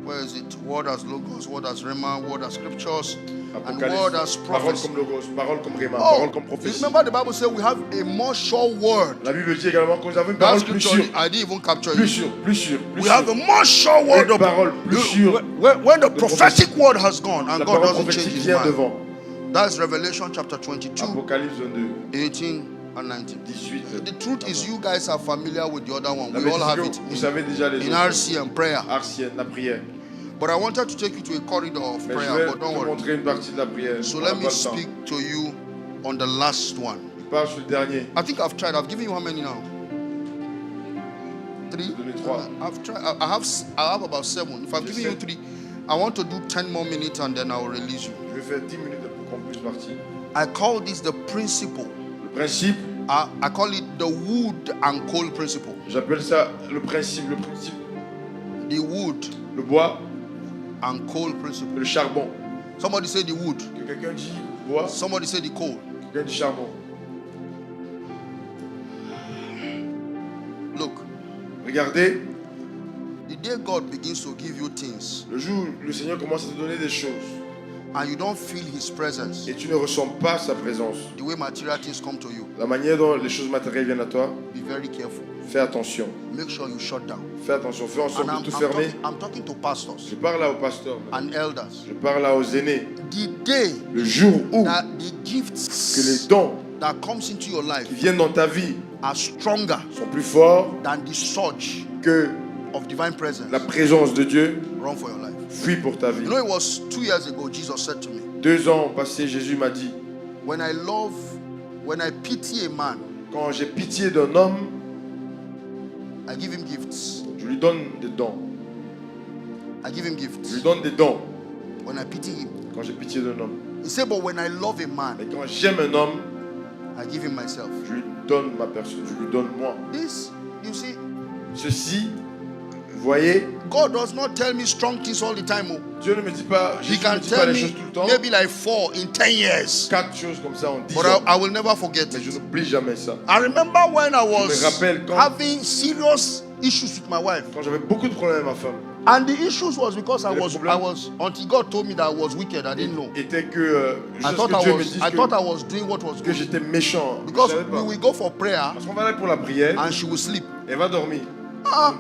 where is it? Word as logos, word as rhema, word as scriptures, and Apocalypse. word as Parole prophecy. comme logos, parole comme rhéma, Oh, parole comme prophétie. remember the Bible says we have a more sure word. La Bible dit également que nous avons une That parole plus scripture, sûre. I didn't even capture Plus it. sûre, plus sûre, plus We have a sûre. more sure word. Une parole plus sûre. When the prophetic word has gone and La God parole doesn't prophétique change his vient mind. devant. That's Revelation chapter 22, Apocalypse 22, 18 and 19. 18. The truth is you guys are familiar with the other one. La We all have vérité, it vous savez déjà les in autres. RC and prayer. Arsienne, la prière. But I wanted to take you to a corridor of Mais je prayer, vais but don't te worry. montrer une partie de la prière. So On let n'a me pas le temps. speak to you on the last one. Je parle sur le dernier. I think I've tried. I've given you how many now? 3? J'ai donné 3. I've tried. I have about 7. If I'm J'ai giving you 7. 3, I want to do 10 more minutes and then I will release you. Je vais faire 10 minutes pour qu'on puisse partir. I call this the principle. Le principe, I call it the wood and coal principle. j'appelle ça le principe, The wood le bois, and coal principle. le charbon. Somebody say the wood. Que quelqu'un dit bois, Somebody say the coal. quelqu'un dit charbon. Look, Regardez, the day God begins to give you things le jour où le Seigneur commence à te donner des choses and you don't feel His presence, et tu ne ressens pas sa présence, the way material things come to you, la manière dont les choses matérielles viennent à toi, be very careful. fais attention. Make sure you shut down. Fais attention, fais en sorte And de tout fermer. I'm talking to pastors Je parle là aux pasteurs, and elders. je parle là aux aînés. The day Le jour où that the que les gifts dons that comes into your life qui viennent dans ta vie are stronger sont plus forts than the surge que of divine presence, la présence de Dieu, run for your life. fuis pour ta vie. You know, it was 2 years ago Jesus said to me, 2 ans passés, Jésus m'a dit, when I pity a man, quand j'ai pitié d'un homme, I give him gifts. je lui donne des dons. I give him Je gifts. lui donne des dons When I pity him. quand j'ai pitié d'un homme. He said, but when I love a man, Mais quand j'aime un homme, I give him myself. je lui donne ma personne, je lui donne moi. This, you see, Ceci, vous voyez, God does not tell me strong things all the time. Oh. Dieu ne me dit pas, He Jésus ne can me dit pas tell les choses me tout le temps. maybe like 4 in 10 years. 4 choses comme ça en 10 But ans. I will never forget Mais je it. n'oublie jamais ça. I remember when I me was rappelle quand- having serious issues with my wife. Quand j'avais beaucoup de problèmes avec ma femme, And the issues was because Et le problème- until God told me that I was wicked, I didn't know. était que I jusqu'à thought ce que Dieu me dise I thought I was doing what was que good. j'étais méchant. Je Because savais we pas. will go for prayer Parce qu'on va aller pour la prière, and she will sleep. elle va dormir. Ah,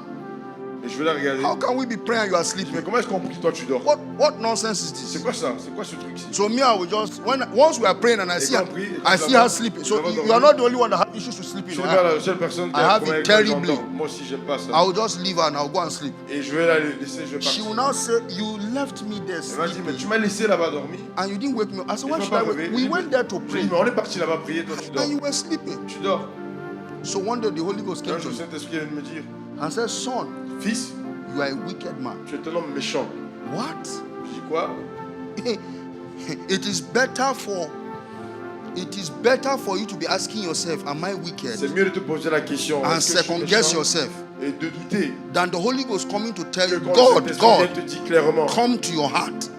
Et je vais la regarder. How can we be praying and you are Mais sleeping? comment est-ce qu'on prie, toi tu dors? What nonsense is C'est this? quoi ça? C'est quoi ce truc-ci? So me, I will just once we are praying and I see her, I see her sleeping. So you are not the only one that have issues with sleeping. Je suis pas la seule personne qui I a have problème it avec quand terribly. j'entends. Moi aussi, j'aime pas ça. I will just leave her and I'll go and sleep. Et je vais la laisser, je vais She partir. will now say, "You left me there Elle m'a dit, mais tu sleeping m'as laissé là-bas dormir. and you didn't wake me up." I said, Et "Why tu should m'as I pas wake?" réveillé. We went there to Je pray dis, mais on est parti là-bas prier, toi tu dors. and you were sleeping. Tu dors. So one day the Holy Ghost Un came jour, to me Saint-Esprit vient de me dire, and said, "Son, fils, you are a wicked man." tu es un homme méchant. What? Je dis quoi? It is better for you to be asking yourself, "Am I wicked?" C'est mieux de te poser la question. and Est-ce que je suis second guess méchant? yourself Et de douter. than the Holy Ghost coming to tell Que you, quand God, Saint-Esprit vient God, te dire clairement, come to your heart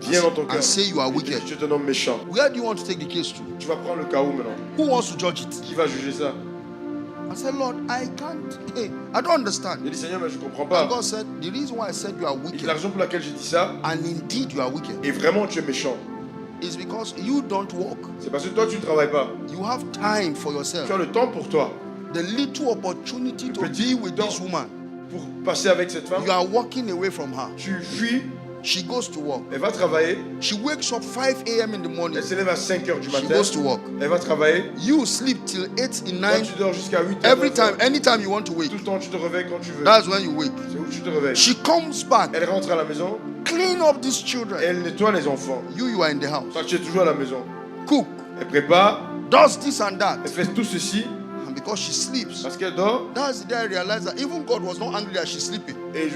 viens dans ton cœur. and say you are Et dis, wicked. tu es un homme méchant. Where do you want to take the case to? Tu vas prendre le chaos maintenant. Who wants to judge it? Qui va juger ça? I said, Lord, I can't. Hey, I don't understand. Il dit, Seigneur, mais je ne comprends And pas. God said, the reason why I said you are Et la wicked, raison pour laquelle j'ai dit ça, and indeed you are wicked, et vraiment tu es méchant, is because you don't work. c'est parce que toi tu ne travailles pas. You have time for Tu yourself. as le temps pour toi, The little opportunity to Petit be with temps. this woman, pour passer avec cette femme. you are walking away from her. Tu fuis, She goes to work. elle va travailler, She wakes up 5 a.m. in the morning. elle se lève à 5h du She matin, goes to work. elle va travailler, You sleep till 8 in toi 9. tu dors jusqu'à 8h. Every time, anytime you want to wake, Tout le temps tu te réveilles quand tu veux. that's when you wake. C'est où tu te réveilles. She comes back, Elle rentre à la maison, clean up these children. elle nettoie les enfants. You are in the house. Toi tu es toujours à la maison. Cook, Elle prépare, does this and that. elle fait tout ceci And because she sleeps, parce qu'elle dort. that's the day I realized that even God was not angry that she's sleeping. Et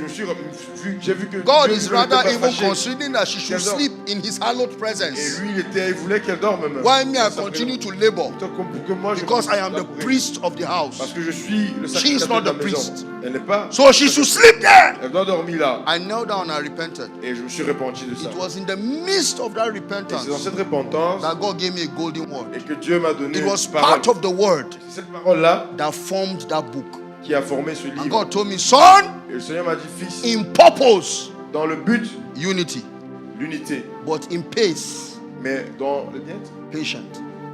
j'ai vu que God Dieu is n'était rather pas even fâché. considering that she should Qu'elle dort. sleep in his hallowed Et presence. lui, il voulait qu'elle dorme même. Why me, I Dans sa continue présence. to labor? Pour que moi, je Because I am the labourer. priest of the Parce house. que je suis le She is sacrificateur not de la the maison. priest. Elle n'est pas. So she should sleep there. Elle doit dormir là. I knelt down and I repented. Et je me suis repenti de ça. It was in the midst of that Et c'est dans repentance cette repentance that God gave me a golden word. et que Dieu m'a donné It was une parole. part of the word C'est cette parole-là that formed that book. qui a formé ce And livre. God told me, son, Et le Seigneur m'a dit, fils, in purpose, dans le but, unity, l'unité. but in pace, Mais dans le bien, patient.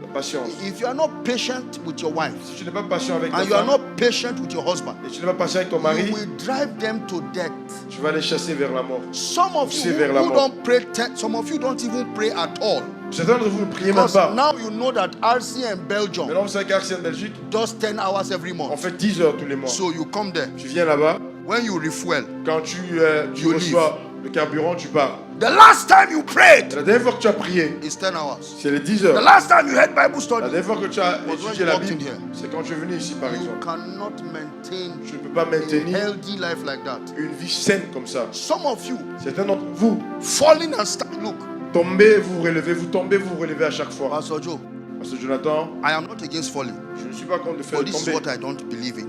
la patience. If you are not patient with your wife Si tu n'es pas patient avec ta and you are femme not patient with your husband, et tu n'es pas patient avec ton mari, you will drive them to death. tu vas les chasser vers la mort. Some of you Pousser vers la who mort. don't pray, some of you don't even pray at all. Certains d'entre vous ne priez même Because pas. now you know that RC and Belgium Maintenant, vous savez qu'Arcy en Belgique, does 10 hours every on month. fait 10 heures tous les mois. So you come there. Tu viens là-bas, When you refuel, quand tu You reçois le carburant, tu pars. the last time you prayed La dernière fois que tu as prié, is 10 hours. c'est les 10 The heures. last time you had Bible La study, dernière fois que tu as Was when étudié you la walked in Bible, here. c'est quand tu es venu ici, par you exemple. cannot maintain Tu ne peux pas a maintenir healthy life like that. une vie saine comme ça. Some of you Certains d'entre vous, falling and start. Look, tombez, vous vous relevez, vous tombez, vous vous relevez à chaque fois. Pastor Joe, Parce que Jonathan, I am not against falling, je ne suis pas contre le fait but de this is tomber. what I don't believe in.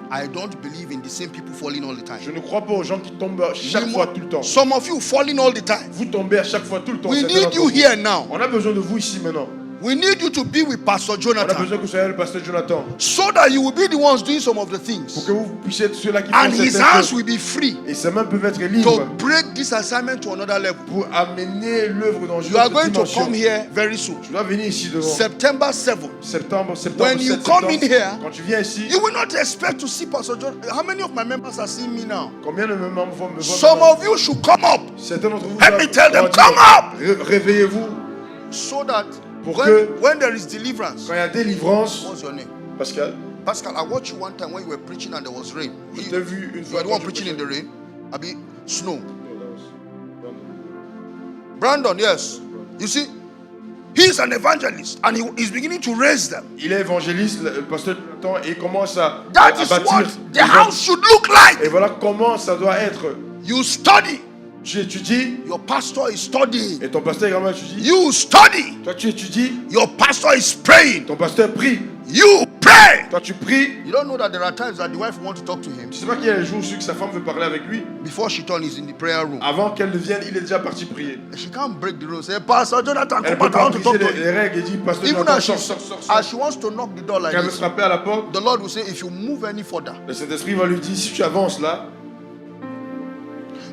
I don't believe in the same people falling all the time. Je ne crois pas aux gens qui tombent à chaque fois, tout le temps. Some of you falling all the time. Vous tombez à chaque fois, tout le temps. We certains need d'entre you vous. here now. On a besoin de vous ici maintenant. We need you to be with Pastor On a Jonathan besoin que vous soyez le pasteur Jonathan. so that you will be the ones doing some of the Pour things. que vous puissiez être ceux-là qui And font his certaines hands choses. will be free Et ses mains peuvent être to libres break this assignment to another level. pour amener l'œuvre dans une You are autre going to dimension. come here very soon. Tu dois venir ici devant. September 7th. Septembre When you 7 come in septembre. here, Quand tu viens ici, you will not expect to see Pastor John. How many of my members are seeing me now? combien de mes membres vont me voir Some maintenant? of you should come up Certains d'entre vous Let doivent me tell them, dire, come up! Réveillez-vous so that Pour que- when there is deliverance. quand il y a délivrance. What's your name? Pascal, Pascal, I watched you one time when you were preaching and there was rain. je You, t'ai vu une you fois. were the one quand tu preaching in the prêchais. rain. Abi, snow. Brandon, yes. You see, he's an evangelist and he's beginning to raise them. Il est évangéliste, le pasteur Jonathan, et il commence à That is bâtir. what les the gens. house should look like. Et voilà comment ça doit être. You study. Tu étudies Your pastor is studying. et ton pasteur également étudie. You study. Toi tu étudies, Your pastor is praying. ton pasteur prie. You pray. Toi tu pries. You don't know that there are times that the wife wants to talk to him Tu sais pas qu'il y a des jours où que sa femme veut parler avec lui. before she turns is in the prayer room. Avant qu'elle ne vienne, il est déjà parti prier. She can't break the rules. Say, Pastor Jonathan, Elle come peut back. I pas want to talk briser to les you. règles et dit pasteur Even Jonathan, as she, sors. as she wants to knock the door like Quand elle veut this, frapper à la porte, the Lord will say, if you move any further, le Saint-Esprit va lui dire si tu avances là,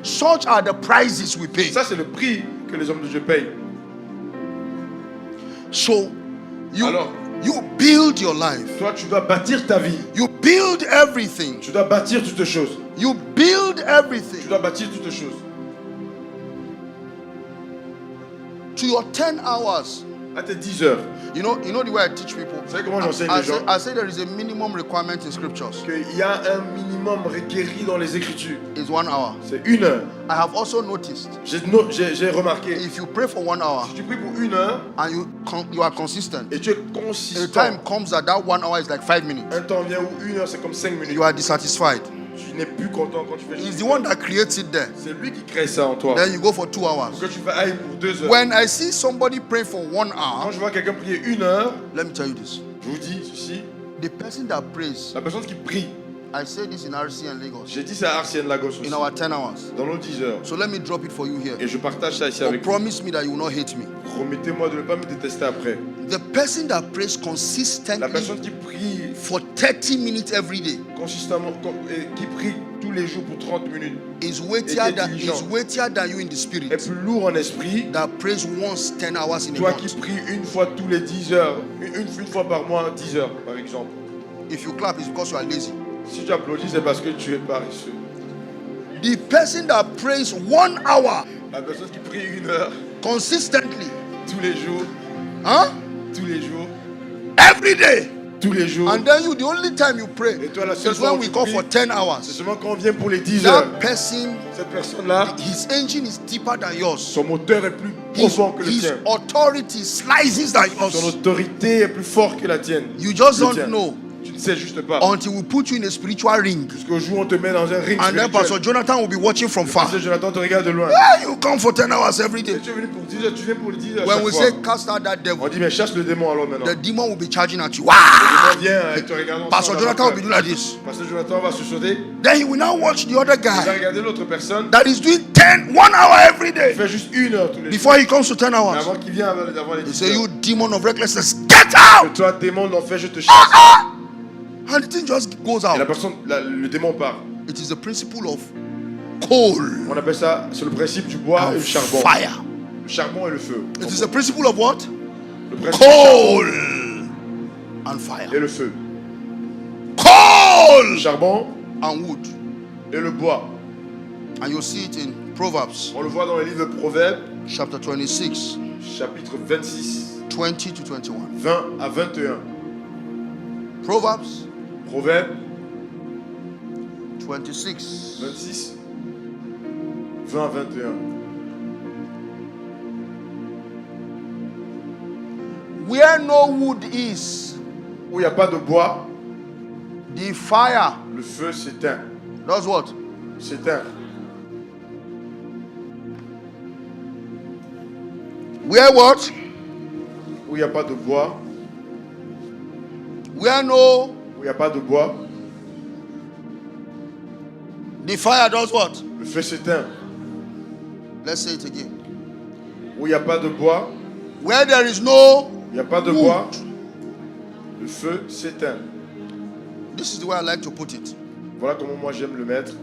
such are the prices we pay. ça c'est le prix que les hommes de Dieu payent. So, you Alors, You build your life. Toi, tu dois bâtir ta vie. You build everything. Tu dois bâtir toutes choses. You build Tu everything. dois bâtir toutes choses. To your 10 hours. À tes 10 heures. You know the way I teach people. Vous savez comment j'enseigne les gens? I say there is a minimum requirement in scriptures. Qu'il y a un minimum requéri dans les Écritures. It's 1 hour. C'est 1 heure. I have also noticed. J'ai remarqué. If you pray for 1 hour Si tu pries pour 1 heure and you are consistent, et tu es a consistant, time comes that 1 hour is like 5 minutes. un temps vient où 1 heure c'est comme 5 minutes. You are dissatisfied. Tu n'es plus content quand tu fais He's juste the one that creates it there. C'est lui qui crée ça en toi. Then you go for 2 hours. Pour que tu ailles pour 2 heures. When I see somebody pray for 1 Quand hour, je vois quelqu'un prier 1 heure, let me tell you this. je vous dis ceci, The person that prays, la personne qui prie, I say this in RC and Lagos, j'ai dit ça à Arsène Lagos aussi, in our 10 hours. dans nos 10 heures. So let me drop it for you here. Et je partage ça ici But avec vous. promise me that you will not hate me. Promettez-moi de ne pas me détester après. The person that prays La consistently personne qui prie for 30 minutes every day consistamment, et qui prie tous les jours pour 30 minutes, is weightier than you in the est spirit. plus lourd en esprit. That prays once 10 hours in a Toi qui month. pries une fois tous les 10 heures, une fois par mois, 10 heures par exemple. If you clap, it's because you are lazy. Si tu applaudis, c'est parce que tu es paresseux. The person that prays 1 hour La personne qui prie 1 heure consistently, tous les jours, huh? tous les jours, Every day. tous les jours. And then the only time you pray Et toi, la seule is fois when où we tu call pries, for 10 c'est hours. seulement quand on vient pour les 10 heures. That person, Cette personne-là, his engine is deeper than yours. son moteur est plus His, profond que le his tien. authority slices than Son yours. autorité est plus forte que la tienne. You just Le don't tien. know Tu ne sais juste pas. until we put you in a spiritual ring. Jusqu'au jour où on te met dans un ring And then Pastor spirituel. Jonathan will be watching from far. Pasteur Jonathan te regarde de loin. Ah, you come for 10 hours every day. Et tu es venu pour 10 heures, tu viens pour les 10 heures When chaque we fois. say cast out that On devil, dit mais chasse le démon alors maintenant. the demon will be charging at you. Le Wow! démon vient et te regarde. Pastor Jonathan will be doing like this. Pasteur Jonathan va se sauter. Then he will now watch the other Il va guy regarder l'autre personne. that is doing 1 hour every Il day fait juste 1 heure tous les jours. before he comes to 10 Mais hours. avant qu'il vienne avant les He 10 say, heures. you demon of recklessness, get out! Que toi démon d'enfer je te chasse. And the thing just goes Et la out. personne, le démon part. It is the principle of coal On appelle ça, c'est le principe du bois et and du charbon. fire. Le charbon et le feu. It is the principle of what? Le principe du Coal and charbon fire. et le feu. Le Coal charbon and wood. et le bois. And you'll see it in Proverbs On le voit dans le livre de Proverbes, chapter 26, chapitre 26, 20 to 21. 20 à 21. Proverbs Proverbes 26. 26, 20 à 21. Where no wood is, Où il n'y a pas de bois, the fire le feu s'éteint. does what? S'éteint. Where what? Où il n'y a pas de bois, Where no, où il n'y a pas de bois, the fire does what? le feu s'éteint. Let's say it again. Où il n'y a pas de bois, Where there is no, il n'y a pas de bois, le feu s'éteint. this is the way I like to put it. Voilà comment moi j'aime le mettre.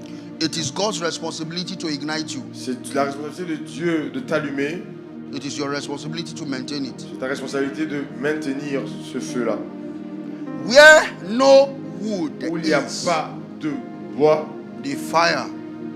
It is God's responsibility to ignite you. C'est la responsabilité de Dieu de t'allumer. It is your responsibility to maintain it. C'est ta responsabilité de maintenir ce feu-là. Where no wood Où il n'y a is, pas de bois, the fire.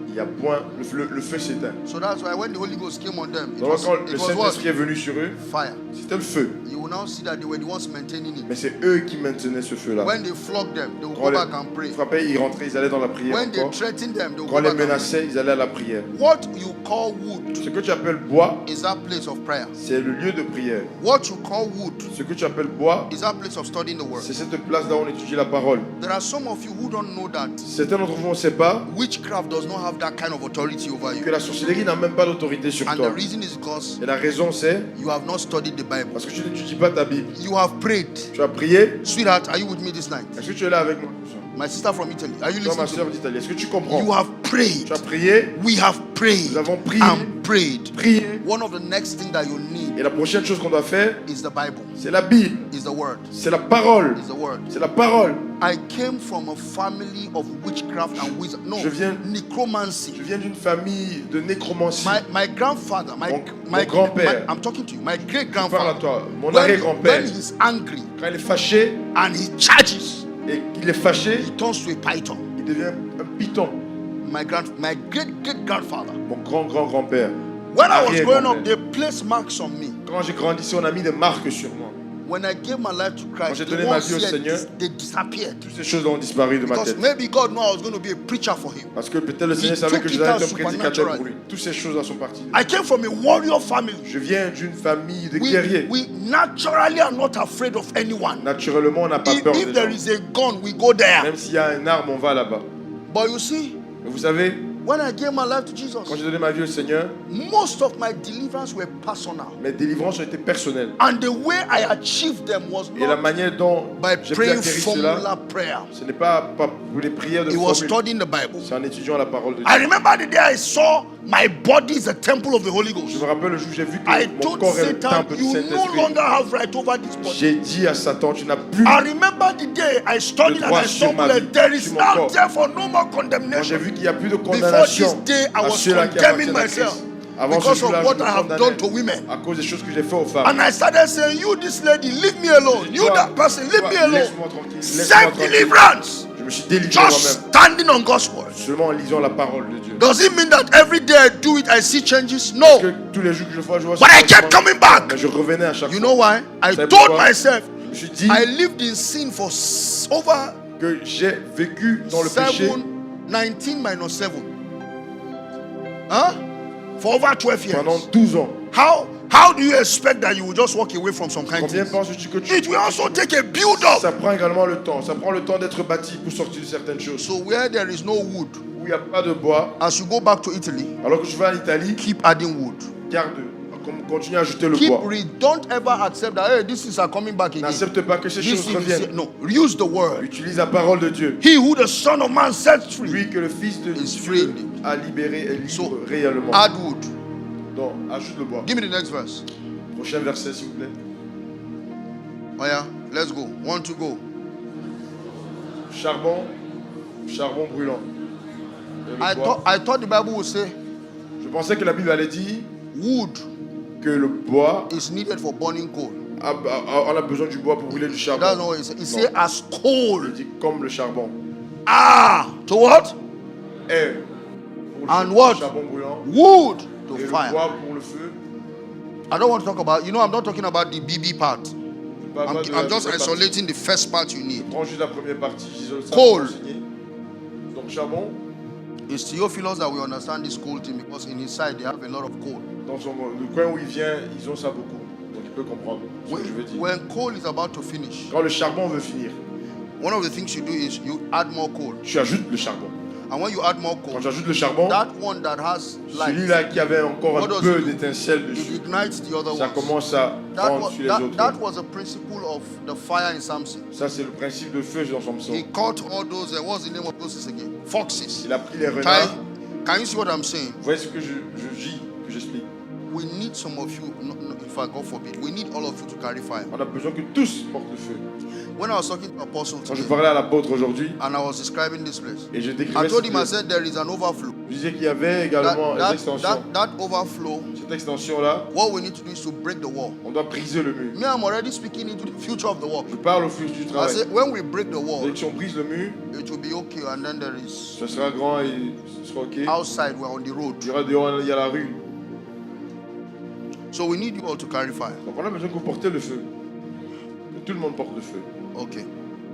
il y a point, le feu s'éteint. So that's why when the Holy Ghost came on them, it Donc was, quand it le was what? Saint-Esprit est venu sur eux, Fire. c'était le feu. You will now see that they were the ones maintaining it. Mais c'est eux qui maintenaient ce feu-là. When they flogged them, they will Quand go back and pray. les frappaient, ils rentraient, ils allaient dans la prière When they encore. threatened them, they will Quand go on les back and pray. menaçait, ils allaient à la prière. What you call wood Ce que tu appelles bois, is that place of prayer. c'est le lieu de prière. What you call wood Ce que tu appelles bois, is that place of studying the word. c'est cette place-là où on étudie la parole. There are some of you who don't know that Certains d'entre vous, on ne sait pas witchcraft does not have that kind of authority over que you. la sorcellerie n'a même pas d'autorité sur And the toi. reason is because Et la raison, c'est you have not studied the Bible. parce que tu n'étudies pas ta Bible. You have prayed. Tu as prié. Sweetheart, are you with me this night? Est-ce que tu es là avec moi? My sister from Italy, are you Toi, ma listening soeur to d'Italie, est-ce que tu me? comprends? You have prayed. Tu as prié. We have prayed Nous avons prié. and prayed. Prié. One of the next things that you need Et la prochaine chose qu'on doit faire, is the Bible, c'est la Bible. is the Word, C'est la parole. is the Word. C'est la parole. I came from a family of witchcraft and wisdom. No, Je viens necromancy. d'une famille de nécromancie. My grandfather, Mon grand-père. I'm talking to you, my great Parle à grandfather. toi. Mon When arrière-grand-père, he's angry quand il est fâché and he charges, et qu'il est fâché, he turns to a python. il devient un python. My great grandfather. Mon grand-grand-grand-père. When I was growing up, Arrière-grand-père. they placed marks on me. Quand j'ai grandi, on a mis des marques sur moi. When I gave my life to Quand Christ, j'ai the donné ma ones vie au here, Seigneur, they disappeared. toutes ces choses ont disparu de ma Because tête. maybe God knew I was going to be a preacher for him. Parce que peut-être le Seigneur He savait took que je it devais out être un prédicateur pour lui. supernaturally. Toutes ces choses-là sont parties. I came from a warrior family. Je viens d'une famille de guerriers. We naturally are not afraid of anyone. Naturellement, on n'a pas peur If des there gens. is a gun, we go there. Même s'il y a une arme, on va là-bas. But you see, Mais vous savez, when I gave my life to Jesus, quand j'ai donné ma vie au Seigneur, most of my deliverance were personal. mes délivrances ont été personnelles. And the way I achieved them was Et la not manière dont by j'ai pu praying acquérir cela, formula prayer. ce n'est pas pour les prières de It was formule. studying the Bible. C'est en étudiant la parole de Dieu. I remember the day I saw my body is a temple of the Holy Je Ghost. me rappelle le jour où j'ai vu I que mon told corps est le Satan, temple du you no Saint-Esprit. longer have right over this body. J'ai dit à Satan, tu n'as plus. I remember the day I studied and droit I sur ma stumbled. vie, There is sur mon now corps. therefore no more Quand j'ai condemnation. vu qu'il n'y a plus de Before this condamnation day, I à was ceux-là qui condemning appartiennent à myself Christ. Avant ce because jour-là, of je what me I have done to women. à cause des choses que j'ai fait aux femmes. And I started saying, you this lady, leave me alone. You Toi, that person, leave toi, me alone. laisse-moi tranquille, laisse-moi tranquille. Self-deliverance. Je me suis délivré Just moi-même. standing on God's word. Seulement en lisant la parole de Dieu. Does it mean that every day I do it, I see changes? Parce No. que tous les jours que je vois But I kept changement. coming back. Mais je revenais à chaque You fois. know why? I Savez told pourquoi? myself, Je me suis dit I lived in sin for over que j'ai vécu dans le péché 19 minus 7. Huh? For over 12 years. pendant 12 ans. How do you expect that you will just walk away from some kind of Combien things? penses-tu que tu... It will also take a build-up. Ça prend également le temps. Ça prend le temps d'être bâti pour sortir de certaines choses. So where there is no wood, Où il n'y a pas de bois, as you go back to Italy, alors que tu vas en Italie, keep adding wood. continue à ajouter le Keep bois. don't ever accept that, hey, this is coming back again. N'accepte pas que ces This choses thing is- reviennent. no, use the word. Utilise la parole de Dieu. He who the Son of Man sets free. Lui que le Fils de Is Dieu free indeed. a libéré et libre So, réellement. Add wood. Donc, ajoute le bois. Give me the next verse. Prochain verset, s'il vous plaît. Oh yeah, let's go. 1 to go. Charbon brûlant. Et le bois. I thought the Bible would say Je pensais que la Bible allait dire wood que le bois, is needed for burning coal. on a besoin du bois pour brûler du charbon. That's not what it says. It Non. says as coal. Il dit comme le charbon. Ah, to what? Et pour And le what? charbon brûlant. Wood to Et le fire. bois pour le feu. I don't want to talk about, I'm not talking about the BB part. Pas I'm de la just première partie. isolating the first part you need. Prends juste la première partie. j'isole ça Coal. pour enseigner. Donc charbon. It's Theophilus that we understand this coal thing because in his side they have a lot of coal. Dans le coin où il vient, ils ont ça beaucoup. Donc il peut comprendre ce que je veux dire. When coal is about to finish, Quand le charbon veut finir, one of the things you do is you add more coal. tu ajoutes le charbon. And when you add more Quand coal, tu ajoutes le charbon, that one that has light, celui-là qui avait encore What un does peu it do? d'étincelle it dessus, ignites the other ça ones. commence à That prendre was, sur les autres. that was a principle of the fire in Samson. Ça, c'est le principe de feu dans son He psaume. caught all those, what's the name of those things again? Foxes. Il a pris les Can, renards. can you see what I'm saying? Vous voyez ce que je dis, que j'explique. We need some of you, in fact, God forbid, we need all of you to carry fire. On a besoin que tous portent le feu. When I was talking to Apostle Quand je today, parlais à l'apôtre aujourd'hui, and I was describing this place, et je I décrivais told him, I cette said, there is an overflow. je disais qu'il y avait également des extensions. That overflow, Cette extension-là, what we need to do is to break the wall. on doit briser le mur. Me, I'm already speaking into the future of the wall. Je parle au futur du I travail. said, when we break the wall, Dès que si on brise le mur, it will be okay, and then there is ce sera grand et ce sera OK. outside, we're on the road. Il y aura dehors, il y a la rue. So we need you all to carry fire. Donc on a besoin que vous portez le feu. Que tout le monde porte le feu. Okay.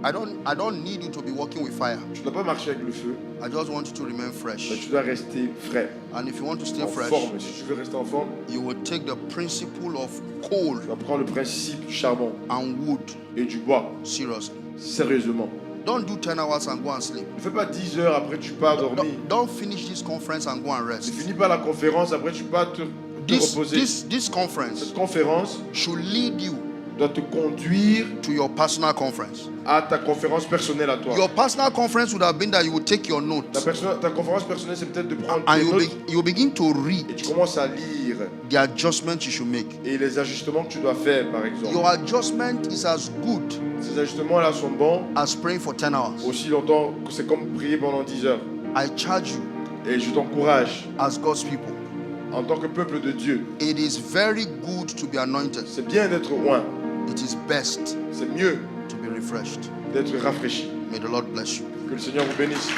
I don't need you to be working with fire. Tu ne dois pas marcher avec le feu, I just want you to remain mais fresh. tu dois rester frais, And if you want to stay en fresh, forme. Si tu veux rester en forme, you will take the principle of coal tu vas prendre le principe du charbon and wood et du bois seriously. sérieusement. Don't do 10 hours and go and sleep. Ne fais pas 10 heures, après tu pars dormir. Don't finish this conference and go and Ne rest. finis pas la conférence, après tu pars te reposer. This conference Cette conférence should lead you doit te conduire to your personal conference. à ta conférence personnelle à toi. Your personal conference would have been that you would take your notes Ta conférence personnelle, c'est peut-être de prendre and tes notes you begin to read et tu commences à lire the adjustments you should make. et les ajustements que tu dois faire, par exemple. Your adjustment is as good Ces ajustements-là sont bons as praying for 10 hours. aussi longtemps que c'est comme prier pendant 10 heures. I charge you Et je t'encourage, as God's people. en tant que peuple de Dieu, It is very good to be anointed. c'est bien d'être loin. It is best C'est mieux to be refreshed. d'être rafraîchi. May the Lord bless you. Que le Seigneur vous bénisse.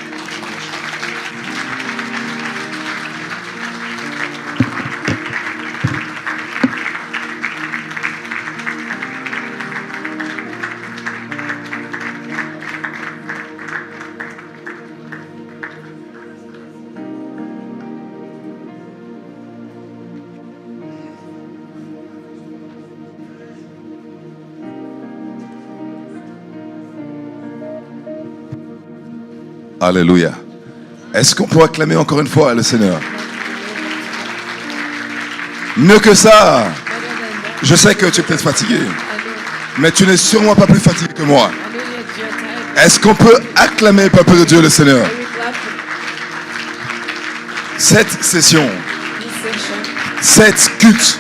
Alléluia. Est-ce qu'on peut acclamer encore une fois le Seigneur? Mieux que ça, je sais que tu es peut-être fatigué, mais tu n'es sûrement pas plus fatigué que moi. Est-ce qu'on peut acclamer, peuple de Dieu, le Seigneur? Cette session, 7 cultes.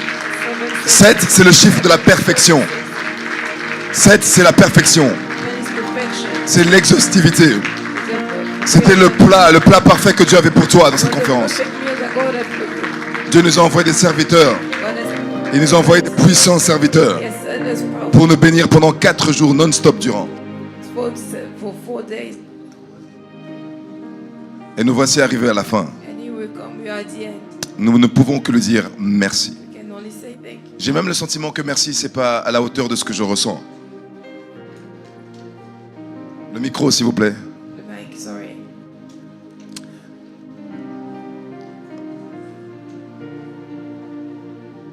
7, c'est le chiffre de la perfection. 7, c'est la perfection. C'est l'exhaustivité. C'était le plat parfait que Dieu avait pour toi dans cette conférence. Dieu nous a envoyé des serviteurs. Il nous a envoyé des puissants serviteurs pour nous bénir pendant 4 jours non-stop durant. Et nous voici arrivés à la fin. Nous ne pouvons que lui dire merci. J'ai même le sentiment que merci, c'est pas à la hauteur de ce que je ressens. Le micro, s'il vous plaît.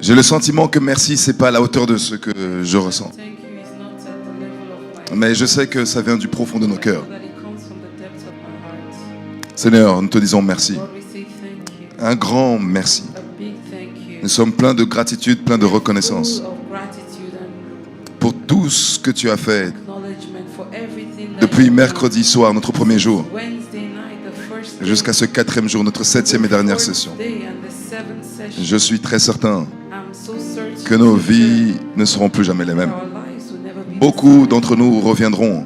J'ai le sentiment que merci, c'est pas à la hauteur de ce que je ressens. Mais je sais que ça vient du profond de nos cœurs. Seigneur, nous te disons merci. Un grand merci. Nous sommes pleins de gratitude, pleins de reconnaissance pour tout ce que tu as fait depuis mercredi soir, notre premier jour, jusqu'à ce 4e jour, notre 7e et dernière session. Je suis très certain que nos vies ne seront plus jamais les mêmes. Beaucoup d'entre nous reviendront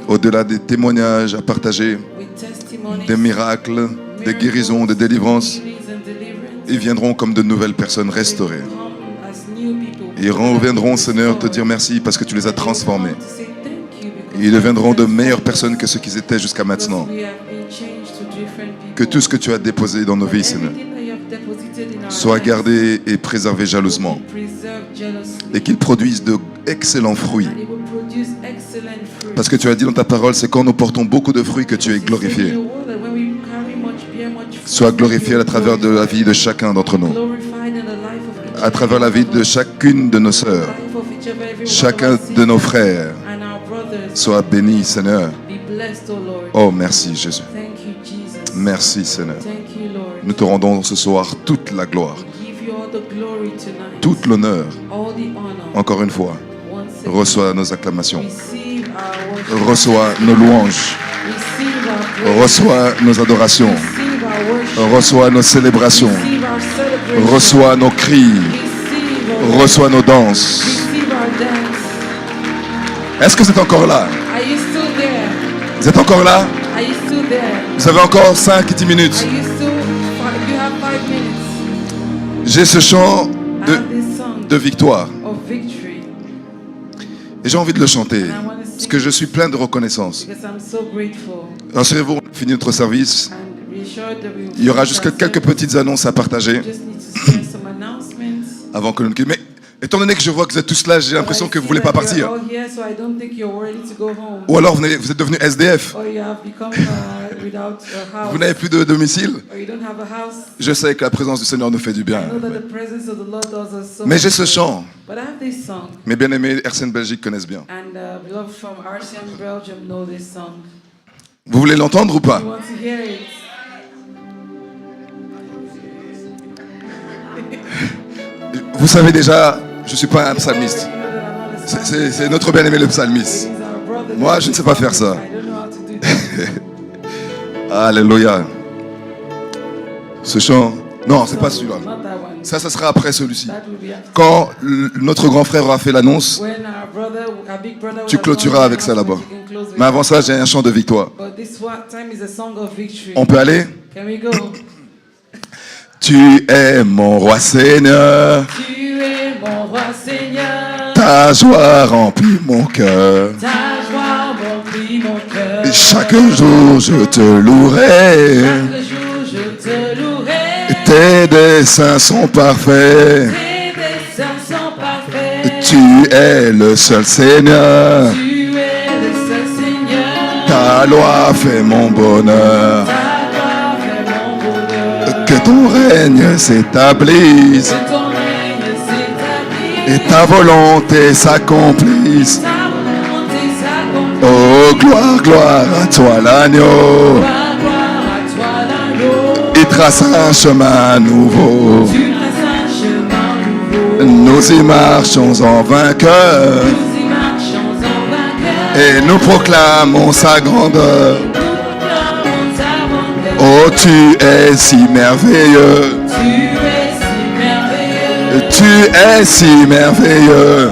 au-delà des témoignages à partager, des miracles, des guérisons, des délivrances. Ils viendront comme de nouvelles personnes restaurées. Ils reviendront, Seigneur, te dire merci parce que tu les as transformés. Ils deviendront de meilleures personnes que ce qu'ils étaient jusqu'à maintenant. Que tout ce que tu as déposé dans nos vies, Seigneur, soit gardé et préservé jalousement. Et qu'ils produisent d'excellents fruits. Parce que tu as dit dans ta parole, c'est quand nous portons beaucoup de fruits que tu es glorifié. Sois glorifié à travers de la vie de chacun d'entre nous. À travers la vie de chacune de nos sœurs. Chacun de nos frères. Sois béni, Seigneur. Oh, merci, Jésus. Merci, Seigneur. Nous te rendons ce soir toute la gloire, toute l'honneur. Encore une fois, reçois nos acclamations. Reçois nos louanges. Reçois nos adorations. Reçois nos célébrations. Reçois nos cris. Reçois nos danses. Est-ce que vous êtes encore là? Vous êtes encore là? Vous avez encore 5-10 minutes. J'ai ce chant de victoire. Et j'ai envie de le chanter. Parce que je suis plein de reconnaissance. Rassurez-vous, on a fini notre service. Il y aura juste quelques petites annonces à partager. Avant que nous ne quitte. Mais étant donné que je vois que vous êtes tous là, j'ai l'impression que vous ne voulez pas partir. Ou alors vous êtes devenus SDF. Vous n'avez plus de domicile. Je sais que la présence du Seigneur nous fait du bien. Mais j'ai ce chant. Mes bien-aimés RCN Belgique connaissent bien. Vous voulez l'entendre ou pas? Vous savez déjà Je ne suis pas un psalmiste. C'est notre bien-aimé le psalmiste. Moi, je ne sais pas faire ça. Alléluia. Ce chant, non, c'est pas celui-là. Ça sera après celui-ci. Quand notre grand frère aura fait l'annonce, tu clôtureras avec ça là-bas. Mais avant ça, j'ai un chant de victoire. On peut aller? Tu es mon roi Seigneur. Tu es mon roi Seigneur. Ta joie remplit mon cœur. Ta joie remplit mon cœur. Chaque jour je te louerai. Chaque jour je te louerai. Tes desseins sont parfaits. Tes desseins sont parfaits. Tu es le seul Seigneur. Tu es le seul Seigneur. Ta loi fait mon bonheur. Ta loi fait mon bonheur. Que ton règne s'établisse. Que ton règne s'établisse. Et ta volonté s'accomplisse. Ta volonté s'accomplisse. Oh, gloire, gloire à toi l'agneau. Gloire, gloire à toi l'agneau. Il trace un chemin nouveau. Tu traces un chemin nouveau. Nous y marchons en vainqueur. Nous y marchons en vainqueur. Et nous proclamons sa grandeur. Nous proclamons ta grandeur. Oh, tu es si merveilleux. Tu es si merveilleux. Tu es si merveilleux. Tu es si merveilleux.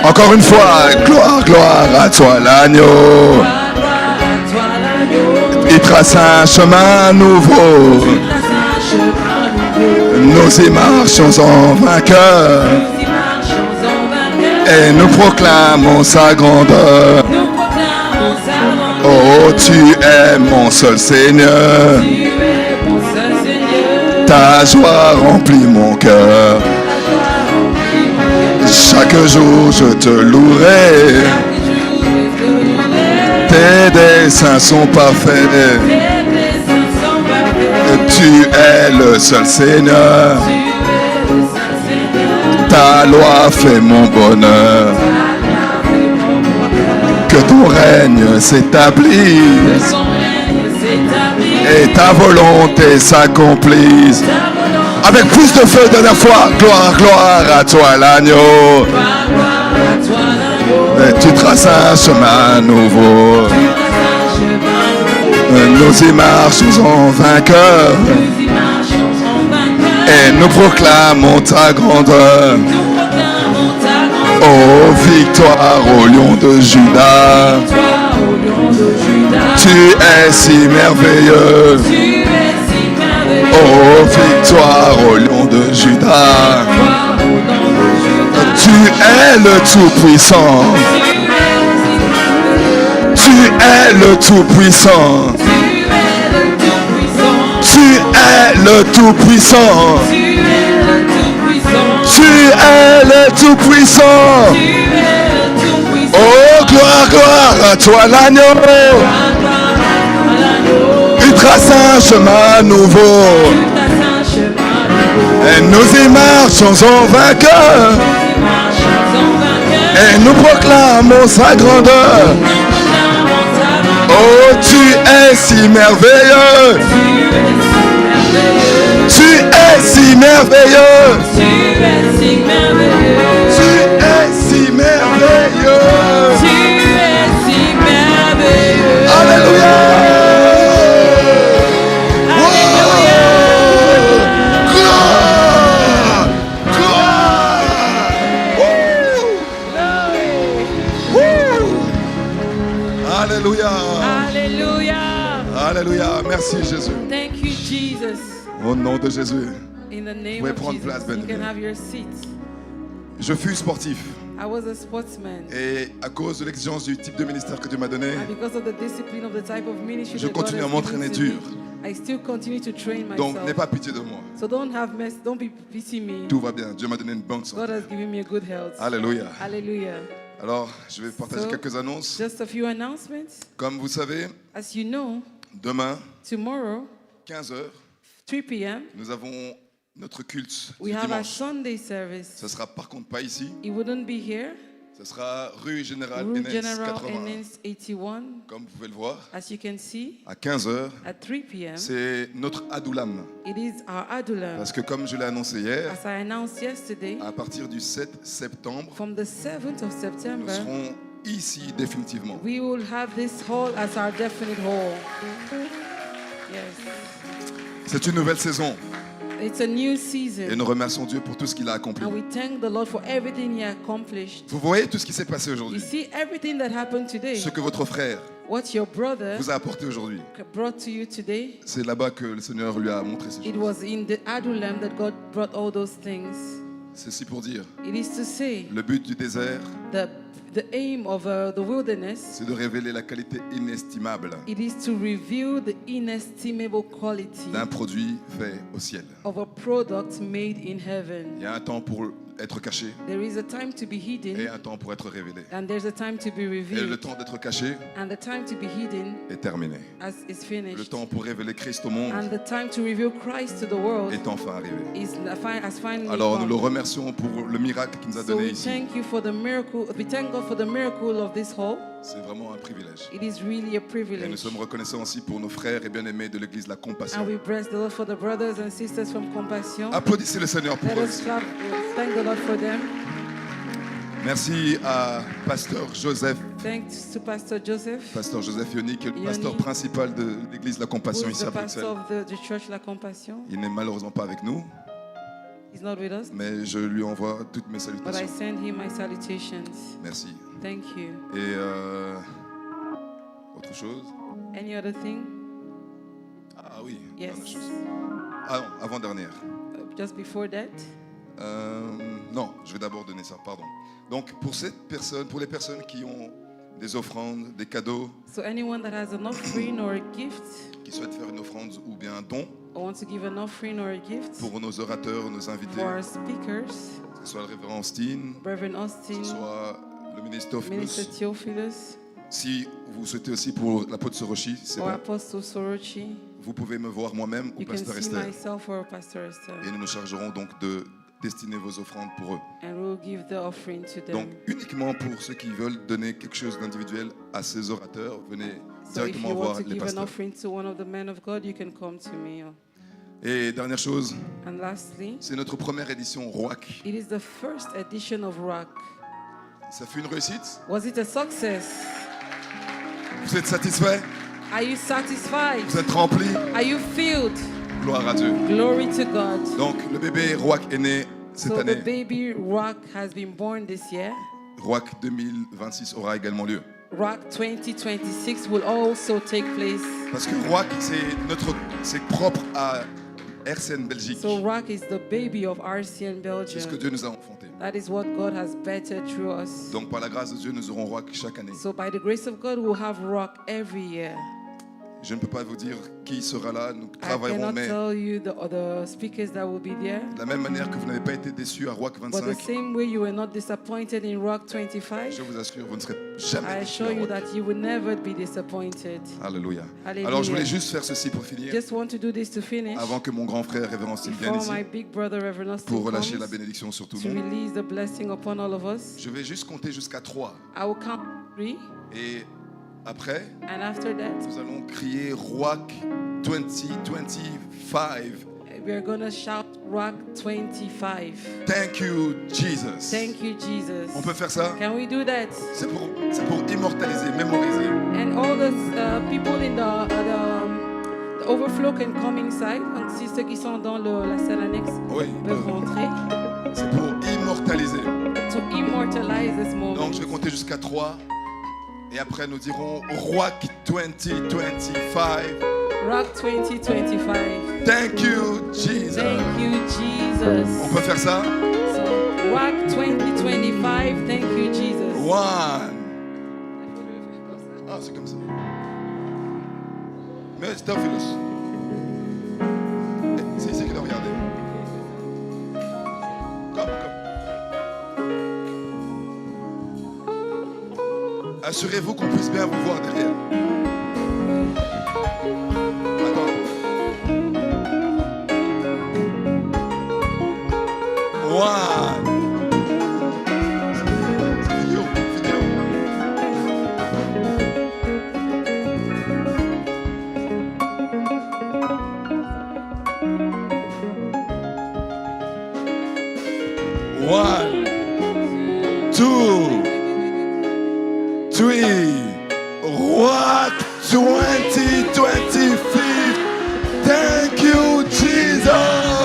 Encore une fois, gloire, gloire à toi l'agneau. Gloire, gloire à toi l'agneau. Il trace un chemin nouveau. Tu traces un chemin nouveau. Nous y marchons en vainqueur. Nous y marchons en vainqueur. Et nous proclamons sa grandeur. Nous proclamons sa grandeur. Oh, tu es mon seul Seigneur. Tu es mon seul Seigneur. Ta joie remplit mon cœur. Ta joie remplit mon cœur. Chaque jour je te louerai. Chaque jour je te louerai. Tes desseins sont parfaits. Tes desseins sont parfaits. Tu es le seul Seigneur. Tu es le seul Seigneur. Ta loi fait mon bonheur. Ta loi fait mon bonheur. Que ton règne s'établisse. Que son règne s'établisse. Et ta volonté s'accomplisse. Ta volonté. Avec plus de feu dernière fois. Gloire, gloire à toi l'agneau. Gloire, gloire à toi l'agneau. Et tu traces un chemin nouveau. Tu traces un chemin nouveau. Nous y marchons en vainqueur. Nous y marchons en vainqueur. Et nous proclamons ta grandeur. Nous proclamons ta grandeur. Oh, victoire au lion de Juda. Toi, au lion de Juda. Tu es si merveilleux. Tu es si merveilleux. Oh, victoire au lion de Juda. Toi, au lion de Juda. Tu es le Tout-Puissant. Tu es Tu es le Tout-Puissant. le Tout-Puissant. Tu es le Tout-Puissant. Tu es le Tout-Puissant. Tu es le Tout-Puissant. Tu es le Tout-Puissant. Tu es le Tout-Puissant. Oh, gloire, gloire à toi l'agneau. Gloire, gloire à l'agneau. Il trace un chemin nouveau. Tu traces un chemin nouveau. Et nous y marchons en vainqueur. Nous y marchons en vainqueur. Et nous proclamons sa grandeur. Nous proclamons ta grandeur. Oh, tu es si merveilleux. Tu es si merveilleux. Tu es si merveilleux. Tu es si merveilleux. Tu es si merveilleux. Tu es si merveilleux. Alléluia. Alléluia. Gloire. Gloire. Alléluia. Alléluia. Alléluia. Merci Jésus. Thank you, Jesus. Au nom de Jésus. In the name pouvez of prendre Jesus, place, you bien-aimés. can have your seat. Je fus sportif. I was a sportsman. Et à cause de l'exigence du type de ministère que Dieu m'a donné, And because of the discipline of the type of ministry je that God continue has à m'entraîner given to dur. me, I still continue to train Donc n'aie myself. pas pitié de moi. So don't be pity me. Tout va bien. Dieu m'a donné une bonne God santé. has given me a good health. Alléluia. Hallelujah. Alors, je vais partager So, quelques annonces. Just a few announcements. Comme vous savez, As you know, demain, tomorrow, 15h, 3 p.m., nous avons notre culte du we have our dimanche. Sunday service. Ce sera par contre pas ici. It wouldn't be here. Ce sera rue Général Rue Enes General 81. Enes 81. Comme vous pouvez le voir, As you can see, à 15h, at 3 p.m., c'est notre Adoulam. it is our Adulam. Parce que comme je l'ai annoncé hier, As I announced yesterday, à partir du 7 septembre, from the 7th of nous September, serons ici définitivement. we will have this hall as our definite hall. Yes. C'est une nouvelle saison It's a new et season. nous remercions Dieu pour tout ce qu'il a accompli. And we thank the Lord for everything He accomplished. Vous voyez tout ce qui s'est passé You aujourd'hui. see, everything that happened today, Ce que votre frère what your brother vous a apporté aujourd'hui, brought to you today, c'est là-bas que le Seigneur lui a montré ces it choses. was in the Adulam that God brought all those things. Ceci pour dire, It is to say, le but du désert, the aim of the wilderness, c'est de révéler la qualité inestimable it is to reveal the inestimable quality d'un produit fait au ciel. of a product made in Il heaven. y a un temps pour être caché There is a time to be et hidden, un temps pour être révélé. and there's a time to be Et le revealed, temps d'être caché and the time to be hidden est terminé. as is Le finished, temps pour révéler Christ au monde and the time to reveal Christ to the world est enfin arrivé. has finally Alors nous le come. remercions pour le miracle qu'il nous a So donné we ici. thank you for the miracle. We thank God for the miracle of this hall. C'est vraiment un privilège. It is really a Et nous privilege. sommes reconnaissants aussi pour nos frères et bien-aimés de l'Église La And Compassion. we bless the Lord for the brothers and sisters from Compassion. Applaudissez le Seigneur pour Let eux. us clap. Thank the Lord for them. Merci à Pasteur Joseph. Thanks to Pastor Joseph, Pasteur Joseph Yoni, qui est le Yoni. pasteur principal de l'Église La who Compassion is ici the à Bruxelles. pastor of the church La Compassion. Il n'est malheureusement pas avec nous, He's not with us, mais je lui envoie toutes mes but I salutations. send him my salutations. Merci. Thank you. Et autre chose? Any other thing? Ah oui, Yes. dernière chose. Ah non, avant-dernière. Just before that, Non, je vais d'abord donner ça, pardon. Donc pour les personnes qui ont des offrandes, des cadeaux, so anyone that has an offering or a gift, qui souhaitent faire une offrande ou bien un don or wants to give an offering or a gift pour nos orateurs, nos invités, for our speakers, que ce soit le révérend Austin, Reverend que Austin, ce soit le ministre Minister Theophilus. Theophilus, Si vous souhaitez aussi pour l'apôtre Sorochi, c'est or bon. Apostle Sorochi. Vous pouvez me voir moi-même ou You can Pasteur see Esther. myself or Pastor Esther, Et nous nous chargerons donc de destiner vos offrandes pour eux. and we'll give the offering to Donc them. uniquement pour ceux qui veulent donner quelque chose d'individuel à ces orateurs, venez So if directement you voir want to les give an pasteurs. offering to one of the men of God, you can come to me. Et dernière chose, And lastly, c'est notre première édition ROAC. it is the first edition of Rock. Ça fut une réussite? Was it a success? Vous êtes satisfaits? Are you satisfied? Vous êtes remplis? Are you filled? Gloire à Dieu. Glory to God. Donc le bébé ROAC est né cette So the année. baby Rock has been born this year. ROAC 2026 aura également lieu. Rock 2026 will also take place. Parce que ROAC, c'est propre à RCN Belgique. So Rock is the baby of RCN C'est ce que Belgium. Dieu nous a enfanté. That is what God has bettered through us. Donc par la grâce de Dieu, nous aurons ROAC chaque année. So by the grace of God, we'll have Rock every year. Je ne peux pas vous dire qui sera là, nous I travaillerons, cannot mais tell you the speakers that will be there. de la même manière que vous n'avez pas été déçus à ROAC But the 25, same way you were not disappointed in Rock 25, je vous assure, vous ne serez jamais I déçus à assure you ROAC. that you will never be disappointed. Alléluia. Alléluia. Alors je voulais juste faire ceci pour finir, Just want to do this to finish avant que mon grand frère Révérend Steve vienne before my ici, big brother Reverend Austin pour relâcher comes la bénédiction sur tout to le monde. release the blessing upon all of us. Je vais juste compter jusqu'à 3. I will count 3, Et après, and after that, nous allons crier ROAC 2025. we are going to shout Rock 25. Thank you, Jesus. Thank you, Jesus. On peut faire ça? Can we do that? C'est pour immortaliser, mémoriser. And all the people in the overflow can come inside. Donc, si ceux qui sont dans la salle annexe Oui, peuvent rentrer. c'est pour immortaliser. To immortalize this Donc moment. je vais compter jusqu'à 3. Et après nous dirons ROAC 2025. Rock 2025. Thank you, Jesus. Thank you, Jesus. On peut faire ça? So, Rock 2025. Thank you, Jesus. One. Ah, c'est comme ça. Mais Theophilus. C'est ici qu'il doit regarder. Comme. Assurez-vous qu'on puisse bien vous voir derrière. Attends. One. C'est vidéo. 1, 2, 3. Rock 2025. Thank you, Jesus.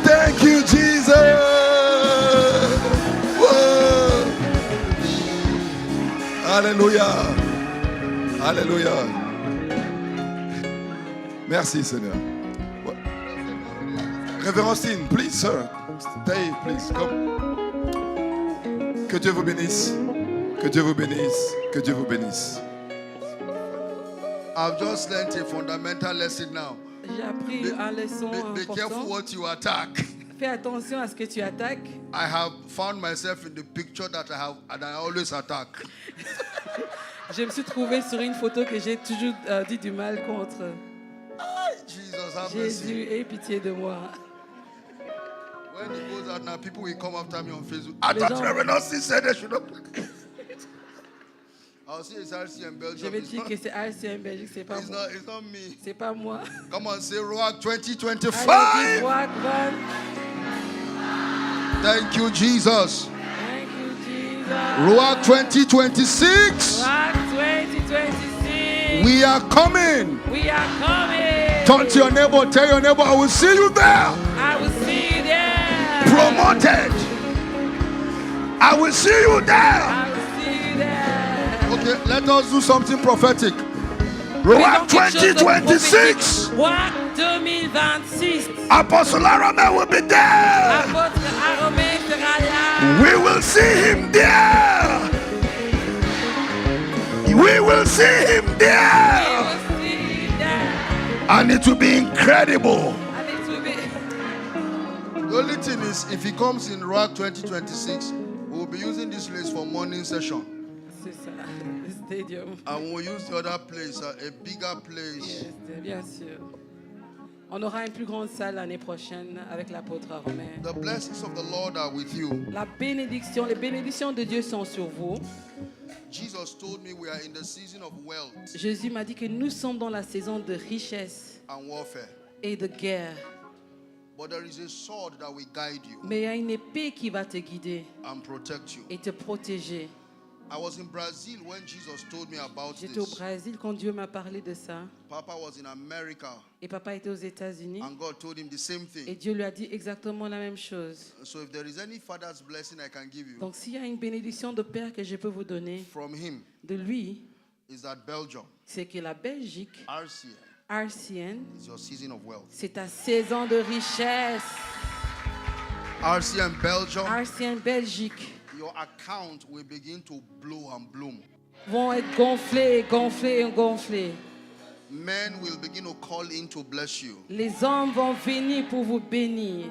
Thank you, Jesus. Whoa. Alléluia. Alléluia. Merci, Seigneur. Révérend Stine, please, sir. Stay, please. Come. Que Dieu vous bénisse. Que Dieu vous bénisse. Que Dieu vous bénisse. I've just learned a fundamental lesson now. J'ai appris une leçon Be careful importante. what you attack. Fais attention à ce que tu attaques. I have found myself in the picture that I always attack. Je me suis trouvée sur une photo que j'ai toujours dit du mal contre. Jesus, have Jésus, mercy. aie pitié de moi. When it goes out now, people will come after me on Facebook. I I thought thought Reverend Austin said they should not. I'll see it's RC and Je Belgium. vais It's dire not, que c'est RCM Belgique, c'est pas moi. it's not me. C'est pas moi. Come on, say Rock 2025. Allez, dis Rock 20. Thank you, Jesus. Thank you, Jesus. Rock 2026. Rock 2026. We are coming. We are coming. Turn to your neighbor, tell your neighbor, I will see you there. I will see you there. Promoted. I will see you there. I will see you there. Okay, let us do something prophetic. Faisons Rock quelque chose de 2026. prophétique. Rock 2026. Apostle Arame will be there. Apôtre Aromé sera là. We will see him there. We will see him We there. will see you there. And it will be incredible. And it will be. The only thing is, if he comes in Rock 2026, we will be using this place for morning session. C'est ça, le stadium. And we'll use the other place, a bigger place. Yes, bien sûr. On aura une plus grande salle l'année prochaine avec l'apôtre Romain. The blessings of the Lord are with you. La bénédiction, les bénédictions de Dieu sont sur vous. Jesus told me we are in the season of wealth Jésus m'a dit que nous sommes dans la saison de richesse and warfare. et de guerre. But there is a sword that will guide you Mais il y a une épée qui va te guider and protect you. et te protéger. I was in Brazil when Jesus told me about J'étais au this. Brésil quand Dieu m'a parlé de ça. Papa was in America Et papa était aux États-Unis. and God told him the same Et thing. Dieu lui a dit exactement la même chose. So if there is any father's blessing I can give you Donc s'il y a une bénédiction de Père que je peux vous donner from him, de lui, is that Belgium, c'est que la Belgique, RCN, RCN, is your season of wealth. c'est ta saison de richesse. RCN Belgium, RCN Belgique your account will begin to blow and bloom. vont être gonflés, gonflés, gonflés. Men will begin to call in to bless you. Les hommes vont venir pour vous bénir.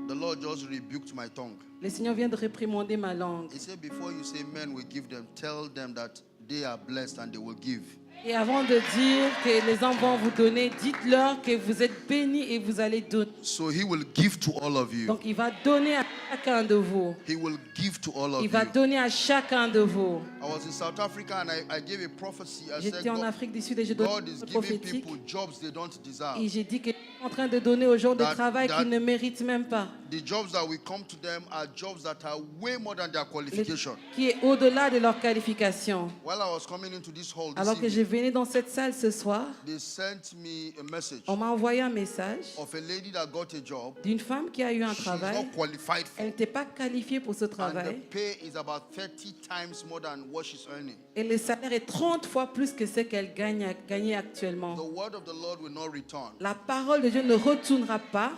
The Lord just rebuked my tongue. Le Seigneur vient de réprimander ma langue. He said, before you say men will give them, tell them that they are blessed and they will give. Et avant de dire que les hommes vont vous donner, dites-leur que vous êtes bénis et vous allez donner. So he will give to all of you. Donc il va donner à chacun de vous. He will give to all of Il va you. donner à chacun de vous. I was in South Africa and I gave a prophecy. I said, J'étais en Afrique du Sud et je donnais God is une giving prophétique. people jobs they don't deserve. Et j'ai dit qu'il est en train de donner aux gens de That- travail that- qu'ils ne méritent même pas. The jobs that will come to them are jobs that are way more than their qualification. Qui est au-delà de leur qualification. While I was coming into this hall this Alors que je evening, venais dans cette salle ce soir, they sent me a message on m'a envoyé un message of a lady that got a job. d'une femme qui a eu un She's travail. not qualified for Elle n'était pas qualifiée pour ce and the travail. pay is about 30 times more than what she's earning. Et le salaire est 30 fois plus que ce qu'elle gagnait actuellement. The word of the Lord will not return. La parole de Dieu ne retournera pas.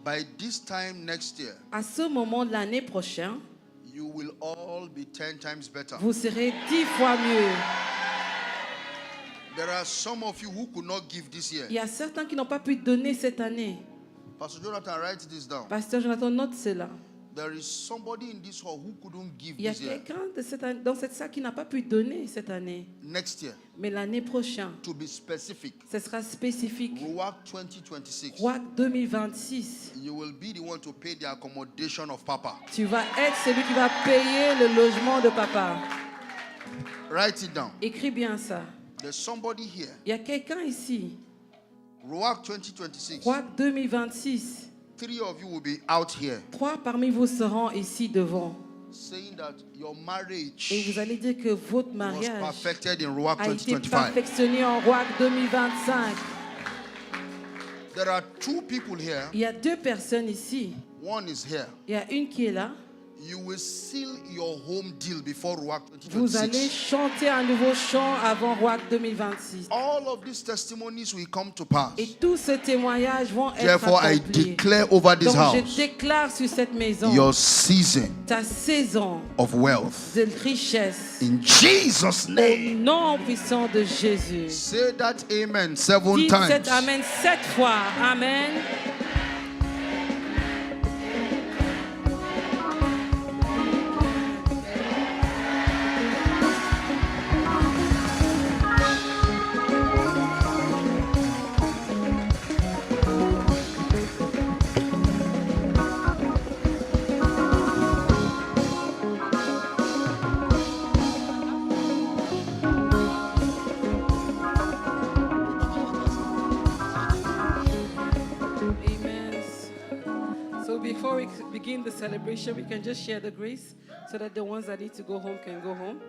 By this time next year, À ce moment, l'année prochaine, you will all be 10 times better. vous serez 10 fois mieux. There are some of you who could not give this year. Il y a certains qui n'ont pas pu donner cette année. Pastor Jonathan, write this down. Pasteur Jonathan, note cela. There is somebody in this hall who couldn't give Il y a this year. quelqu'un dans cette salle qui n'a pas pu donner cette année. Next year, Mais l'année prochaine, to be specific, ce sera spécifique. Ruach 2026, Roi 2026, you will be the one to pay the accommodation of Papa. tu vas être celui qui va payer le logement de papa. Write it down. Écris bien ça. There's somebody here. Il y a quelqu'un ici. Ruach 2026. Rois 2026. 3 of you will be out here 3 parmi vous seront ici devant. saying that your Et marriage vous allez dire que votre was mariage perfected in Ruach a été 2025. perfectionné en Rois 2025. There are 2 people here. Il y a 2 personnes ici. One is here. Il y a une qui est là. You will seal your home deal before Ruach Vous allez 2026. chanter un nouveau chant avant Rois 2026. All of these testimonies will come to pass. Et tous ces témoignages vont être Therefore, I accomplis. declare over this Donc house je déclare sur cette maison your season ta saison of wealth. de richesse. In Jesus' Au name. nom puissant de Jésus. Say that amen 7 Dites times. cet amen 7 fois. Amen. Amen. So before we begin the celebration, we can just share the grace so that the ones that need to go home can go home.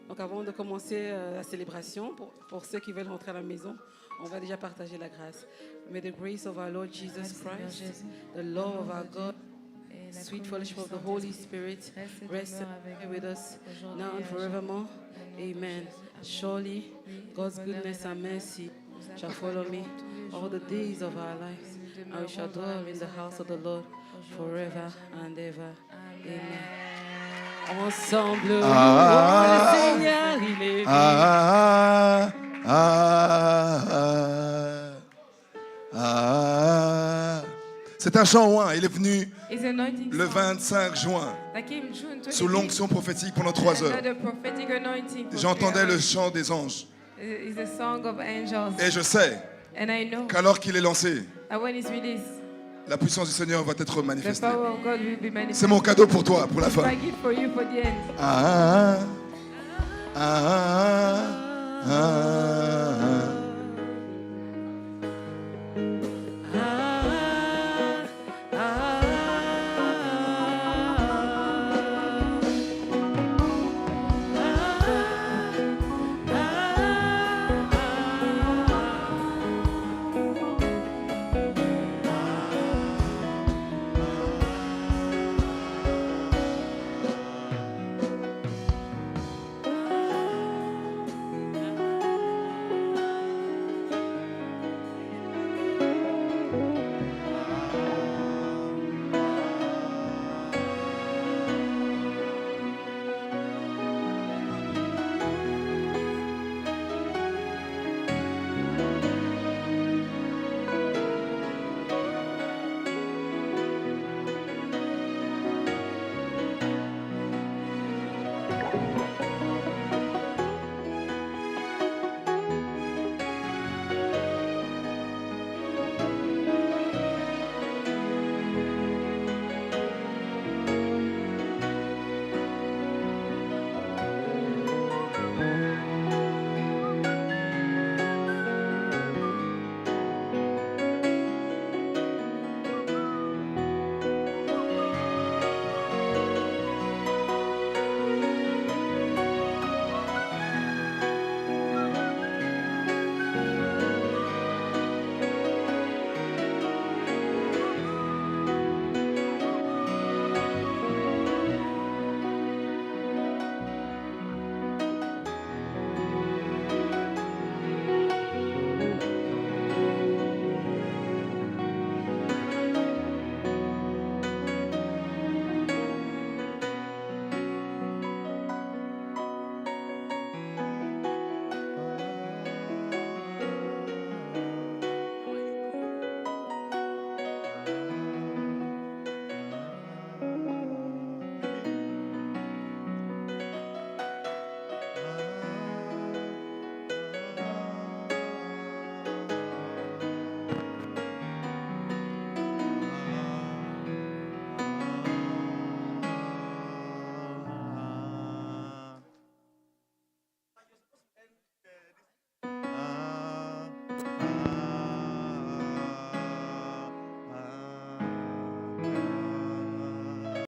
Donc avant de commencer la célébration, pour ceux qui veulent rentrer à la maison, on va déjà partager la grâce. May the grace of our Lord Jesus Christ, the love of our God, sweet fellowship of the Holy Spirit, rest with us now and forevermore. Amen. Surely God's goodness and mercy shall follow me all the days of our lives, and we shall dwell in the house of the Lord forever and ever. Amen. Ensemble, louons le Seigneur, il est venu. C'est un chant ouin. Il est venu It's anointing le song 25 juin that came June 20. sous l'onction prophétique pendant 3 heures. Another prophetic anointing for J'entendais 3 le hours. chant des anges. It's a song of angels. Et je sais And I know qu'alors qu'il est lancé, that when it's released, la puissance du Seigneur va être the manifestée. power of God will be manifested. C'est mon cadeau pour toi, pour la It's fin. my gift for you for the end. Ah, ah, ah, ah, ah.